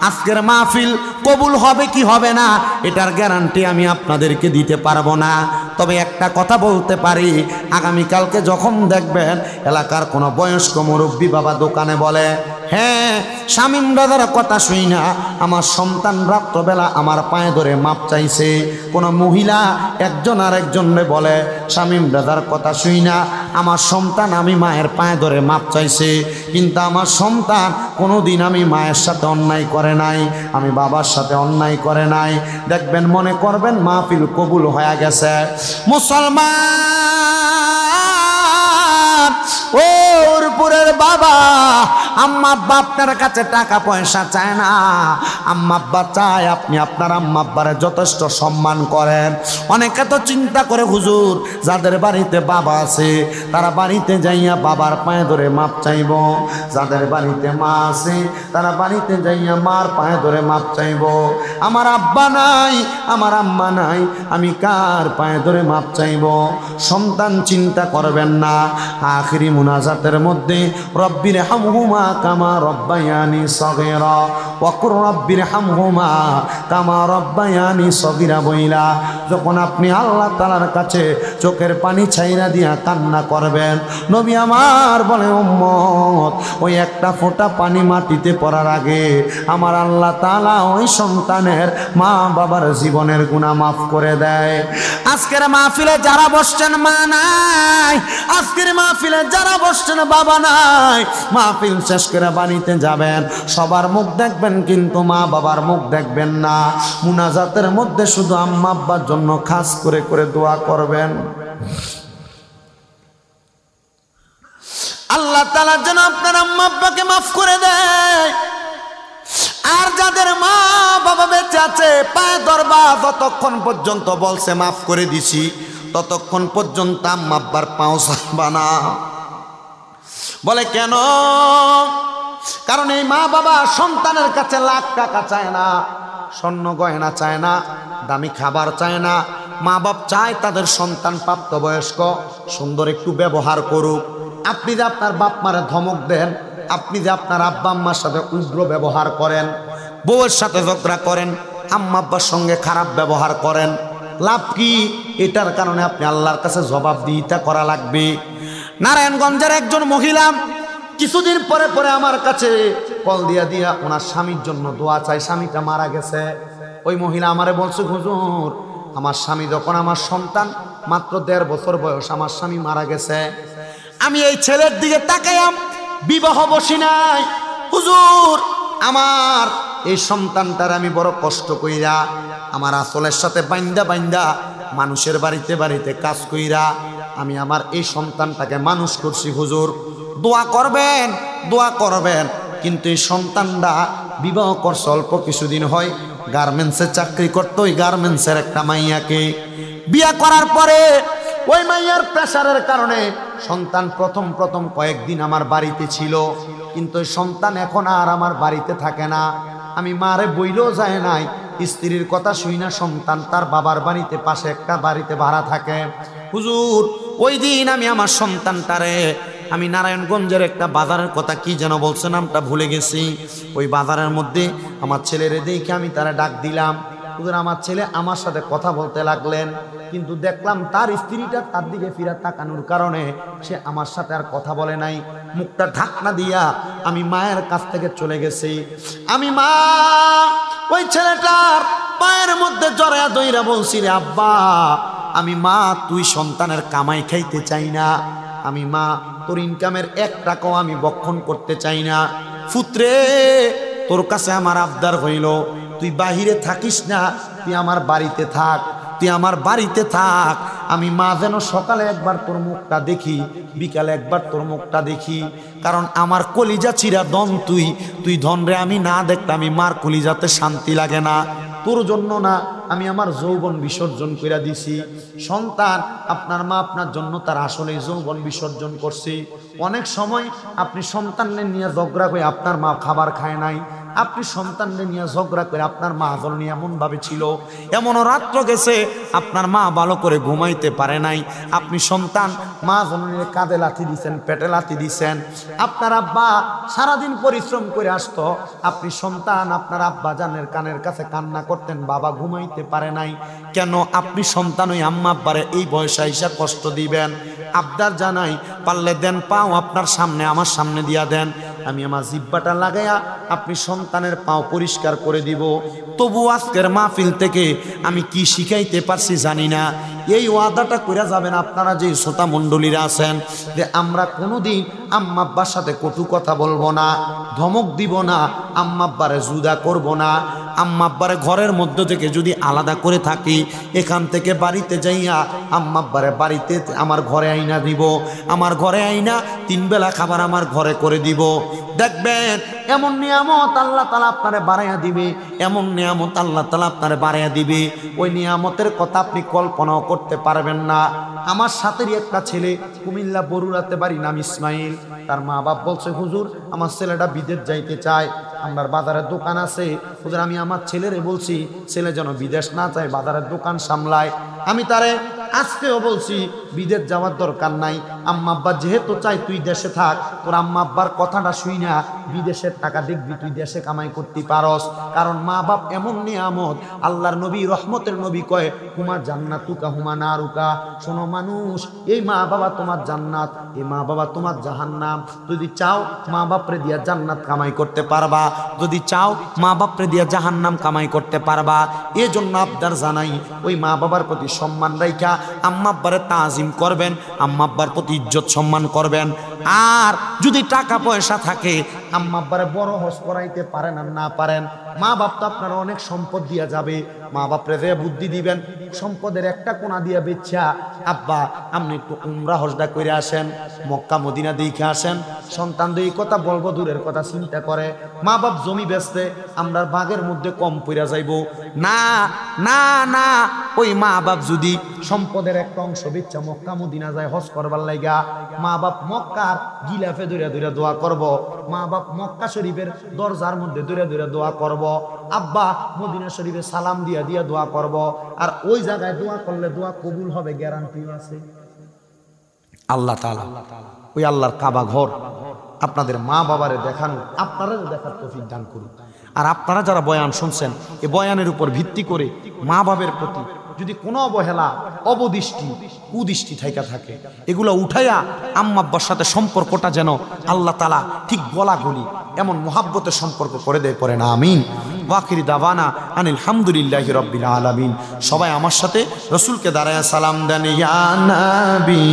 Speaker 1: আজকের মাহফিল কবুল হবে কি হবে না এটার গ্যারান্টি আমি আপনাদেরকে দিতে পারবো না, তবে একটা কথা বলতে পারি, আগামীকালকে যখন দেখবেন এলাকার কোনো বয়স্ক মুরব্বী বাবা দোকানে বলে, হ্যাঁ শামীম দাদার কথা শুই না আমার সন্তান রাত্রবেলা আমার পায়ে ধরে মাপ চাইছে, কোনো মহিলা একজন আর একজনে বলে, শামীম দাদার কথা শুই না আমার সন্তান আমি মায়ের পায়ে ধরে মাপ চাইছে, কিন্তু আমার সন্তান কোনোদিন আমি মায়ের সাথে অন্যায় করে নাই, আমি বাবার সাথে অন্যায় করে নাই। দেখবেন মনে করবেন মাহফিল কবুল হয়ে গেছে। মুসলমান ওরপুরের বাবা, আম্মা আব্বা আপনার কাছে টাকা পয়সা চায় না, আম্মা আব্বা চায় আপনি আপনার আম্মা আব্বারে যথেষ্ট সম্মান করেন। অনেকে তো চিন্তা করে, হুজুর যাদের বাড়িতে বাবা আছে তারা বাড়িতে যাইয়া বাবার পায়ে ধরে মাপ চাইব, যাদের বাড়িতে মা আছে তারা বাড়িতে যাইয়া মার পায়ে ধরে মাপ চাইব। আমার আব্বা নাই, আমার আম্মা নাই, আমি কার পায়ে ধরে মাপ চাইব? সন্তান চিন্তা করবেন না, আখিরি মুনাজাতের মধ্যে রব্বির হামহুমা কামা রব্বায়ানি সগীরা ওয়াকুর রব্বির হামহুমা কামা রব্বায়ানি সগীরা বইলা যখন আপনি আল্লাহ তাআলার কাছে চোখের পানি ছাইরা দিয়া কান্না করবেন, নবী আমার বলে, উম্মত ওই একটা ফোঁটা পানি মাটিতে পড়ার আগে আমার আল্লাহ তাআলা ওই সন্তানের মা বাবার জীবনের গুনাহ মাফ করে দেয়। আজকের মাহফিলে যারা বসছেন মা নাই, আজকের মাহফিলে যারা বসছেন বাবা নাই, মাহফিল শেষ করে বাড়িতে যাবেন, সবার মুখ দেখবেন কিন্তু মা বাবার মুখ দেখবেন না। মুনাজাতের মধ্যে শুধু আম্মা আব্বার জন্য খাস করে করে দোয়া করবেন, আল্লাহ তাআলা যেন আপনার আম্মা আব্বাকে মাফ করে দেয়। আর যাদের মা বাবা বেঁচে আছে পায়ে ধরবা, ততক্ষণ পর্যন্ত বলছে মাফ করে দিছি, ততক্ষণ পর্যন্ত আম্মা আব্বার পাও ছাড়বা না। বলে কেন? কারণ এই মা বাবা সন্তানের কাছে লাখ টাকা চায় না, স্বর্ণ গয়না চায় না, দামি খাবার চায় না। মা বাপ চায় তাদের সন্তান প্রাপ্তবয়স্ক, সুন্দর একটু ব্যবহার করুক। আপনি যে আপনার বাপ মারে ধমক দেন, আপনি যে আপনার আব্বা আম্মার সাথে উগ্র ব্যবহার করেন, বউয়ের সাথে ঝগড়া করেন, আম্মা আব্বার সঙ্গে খারাপ ব্যবহার করেন, লাভ কি? এটার কারণে আপনি আল্লাহর কাছে জবাবদিহিতা করা লাগবে। নারায়ণগঞ্জের একজন মহিলা কিছুদিন পরে পরে আমার কাছে কল দিয়া ওনার স্বামীর জন্য দোয়া চাই, স্বামীটা মারা গেছে। ওই মহিলা আমারে বলছে, হুজুর আমার স্বামী যখন, আমার সন্তান মাত্র 1.5 বছর বয়স, আমার স্বামী মারা গেছে। আমি এই ছেলের দিকে তাকাইলাম, বিবাহ বসি নাই, হুজুর আমার এই সন্তানটার আমি বড় কষ্ট কইরা আমার আসলের সাথে বাইন্দা মানুষের বাড়িতে বাড়িতে কাজ কইরা আমি আমার এই সন্তানটাকে মানুষ করছি। হুজুর দোয়া করবেন, দোয়া করবেন। কিন্তু এই সন্তানটা বিবাহ করছে অল্প কিছুদিন হয়, গার্মেন্টসে চাকরি করতো, ওই গার্মেন্টসের একটা মাইয়াকে বিয়া করার পরে ওই মাইয়ার প্রেসারের কারণে সন্তান প্রথম কয়েকদিন আমার বাড়িতে ছিল, কিন্তু ওই সন্তান এখন আর আমার বাড়িতে থাকে না। আমি মারে বইলেও যায় নাই, স্ত্রীর কথা শুই না সন্তান তার বাবার বাড়িতে পাশে একটা বাড়িতে ভাড়া থাকে। হুজুর ওই দিন আমি আমার সন্তানটারে আমি নারায়ণগঞ্জের একটা বাজারের কথা কি যেন বলছে নামটা ভুলে গেছি, ওই বাজারের মধ্যে আমার ছেলেরে দেখে আমি তারা ডাক দিলাম। হুজুর আমার ছেলে আমার সাথে কথা বলতে লাগলেন, কিন্তু দেখলাম তার স্ত্রীটা তার দিকে ফিরে তাকানোর কারণে সে আমার সাথে আর কথা বলে নাই, মুখটা ঢাকনা দিয়া আমি মায়ের কাছ থেকে চলে গেছি। আমি মা ওই ছেলেটার পায়ের মধ্যে জড়ায়া দইরা বলছি, রে আব্বা আমি মা তুই সন্তানের কামাই খাইতে চাই না, আমি মা তোর ইনকামের 1 টাকাও আমি বক্ষণ করতে চাই না। পুত্রে তোর কাছে আমার আবদার হইল তুই বাহিরে থাকিস না, তুই আমার বাড়িতে থাক, তুই আমার বাড়িতে থাক। আমি মা যেন সকালে একবার তোর মুখটা দেখি, বিকালে একবার তোর মুখটা দেখি, কারণ আমার কলিজা চিরা ধন তুই ধন রে আমি না দেখলে আমি মার কলিজাতে শান্তি লাগে না। তোর জন্য না আমি আমার যৌবন বিসর্জন করে দিছি। সন্তান আপনার মা আপনার জন্য তার আসলে যৌবন বিসর্জন করছি। অনেক সময় আপনি সন্তানকে নিয়ে ঝগড়া করে আপনার মা খাবার খায় নাই, আপনি সন্তানকে নিয়ে ঝগড়া করে আপনার মা আদর নিয়ে এমনভাবে ছিল, এমনও রাত্র গেছে আপনার মা ভালো করে ঘুমাইতে পারে নাই। আপনি সন্তান মা জননীর কাঁধে লাথি দিছেন, পেটে লাথি দিছেন। আপনার আব্বা সারাদিন পরিশ্রম করে আসতো, আপনি সন্তান আপনার আব্বা জানের কানের কাছে কান্না করতেন, বাবা ঘুমাইতে পারে নাই। কেন আপনি সন্তান ওই আম্মা আব্বারে এই বয়সে আইসা কষ্ট দিবেন? আবদার জানাই, পারলে দেন পাও আপনার সামনে আমার সামনে দিয়া দেন, আমি আমার জিব্বাটা লাগাইয়া আপনি সন্তানের পাও পরিষ্কার করে দিব। তবু আজকের মাহফিল থেকে আমি কি শিখাইতে পারছি জানি না। এই ওয়াদাটা কইরা যাবেন আপনারা যে শ্রোতা মণ্ডলীরা আছেন, যে আমরা কোনোদিন আম্মা আব্বার সাথে কটু কথা বলবো না, ধমক দিব না, আম্মা আব্বারে জুদা করব না। আম্মা আব্বারে ঘরের মধ্যে থেকে যদি আলাদা করে থাকি, এখান থেকে বাড়িতে যাইয়া আম্মা আব্বারে বাড়িতে আমার ঘরে আইনা দিব, আমার ঘরে আইনা 3 বেলা খাবার আমার ঘরে করে দিব। দেখবেন এমন নিয়ামত আল্লাহ তাআলা আপনারে বাড়াইয়া দিবে, এমন নিয়ামত আল্লাহ তাআলা আপনারে বাড়াইয়া দিবে, ওই নিয়ামতের কথা আপনি কল্পনাও করতে পারবেন না। আমার সাথেরই একটা ছেলে কুমিল্লা বরুড়াতে বাড়ি, নাম ইসমাইল। তার মা বাপ বলছে, হুজুর আমার ছেলেটা বিদেশ যাইতে চায়, আমার বাজারের দোকান আছে, হুজুর আমি আমার ছেলেরে বলছি ছেলে যেন বিদেশ না যায়, বাজারের দোকান সামলায়। আমি তারে আজকেও বলছি বিদেশ যাওয়ার দরকার নাই, আম্মা আব্বা যেহেতু চাই তুই দেশে থাক, তোর আম্মা আব্বার কথাটা শুই না, বিদেশের টাকা দেখবি তুই দেশে কামাই করতে পারস। কারণ মা বাপ এমন নিয়ামত, আল্লাহর নবী রহমতের নবী কয় হুমা জান্নাতুকা হুমা নারুকা। শোনো মানুষ, এই মা বাবা তোমার জান্নাত, এই মা বাবা তোমার জাহান্নাম। যদি চাও মা বাপরে দিয়া জান্নাত কামাই করতে পারবা, যদি চাও মা বাপরে দিয়া জাহান্নাম কামাই করতে পারবা। এজন্য আবদার জানাই, ওই মা বাবার প্রতি সম্মান রাইখা আম্মা আব্বারে তাজিম করবেন, আম্মা আব্বার প্রতি ইজ্জত সম্মান করবেন। আর যদি টাকা পয়সা থাকে, আম্মা আব্বারে বড় হজ করাইতে পারেন আর না পারেন, মা বাপ তো আপনার অনেক সম্পদ দিয়া যাবে, মা বাপরে যে বুদ্ধি দিবেন, সম্পদের একটা কোনা দিয়া বেচ্ছা, আব্বা আপনি একটু উমরা হজটা করে আসেন, মক্কা মদিনা দেখে আসেন। সন্তান এই কথা বলবো দূরের কথা চিন্তা করে, মা বাপ জমি বেচতে আমরা ভাগের মধ্যে কম পইরা যাইব না, না না। ওই মা বাপ যদি সম্পদের একটা অংশ বেচ্ছা মক্কা মদিনা যায় হজ করবার লাইগা, মা বাপ মক্কার গিলাফে দূরে দূরে দোয়া করব, মা বাপ মক্কা শরীফের দরজার মধ্যে দূরে দূরে দোয়া করব, আব্বা মদিনা শরীফে সালাম দিয়া দিয়া দোয়া করব। আর ওই জায়গায় দোয়া করলে দোয়া কবুল হবে, গ্যারান্টি আছে। আল্লাহ তাআলা ওই আল্লাহর কাবা ঘর আপনাদের মা বাবারে দেখানো, আপনারা দেখার তৌফিক দান করুন। আর আপনারা যারা বয়ান শুনছেন, এই বয়ানের উপর ভিত্তি করে মা বাবার প্রতি যদি কোনো অবহেলা, অবদৃষ্টি, কুদৃষ্টি থাইকা থাকে, এগুলো উঠাইয়া আম্মা আব্বার সাথে সম্পর্কটা যেন আল্লাহ তাআলা ঠিক গলাগলি এমন মুহাব্বতের সম্পর্ক করে দেয়, পড়ে না আমিন। ওয়াকিরি দাওয়ানা আনিল হামদুলিল্লাহি রাব্বিল আলামিন। সবাই আমার সাথে রসুলকে দাঁড়ায় সালাম দেন, ইয়া নবী।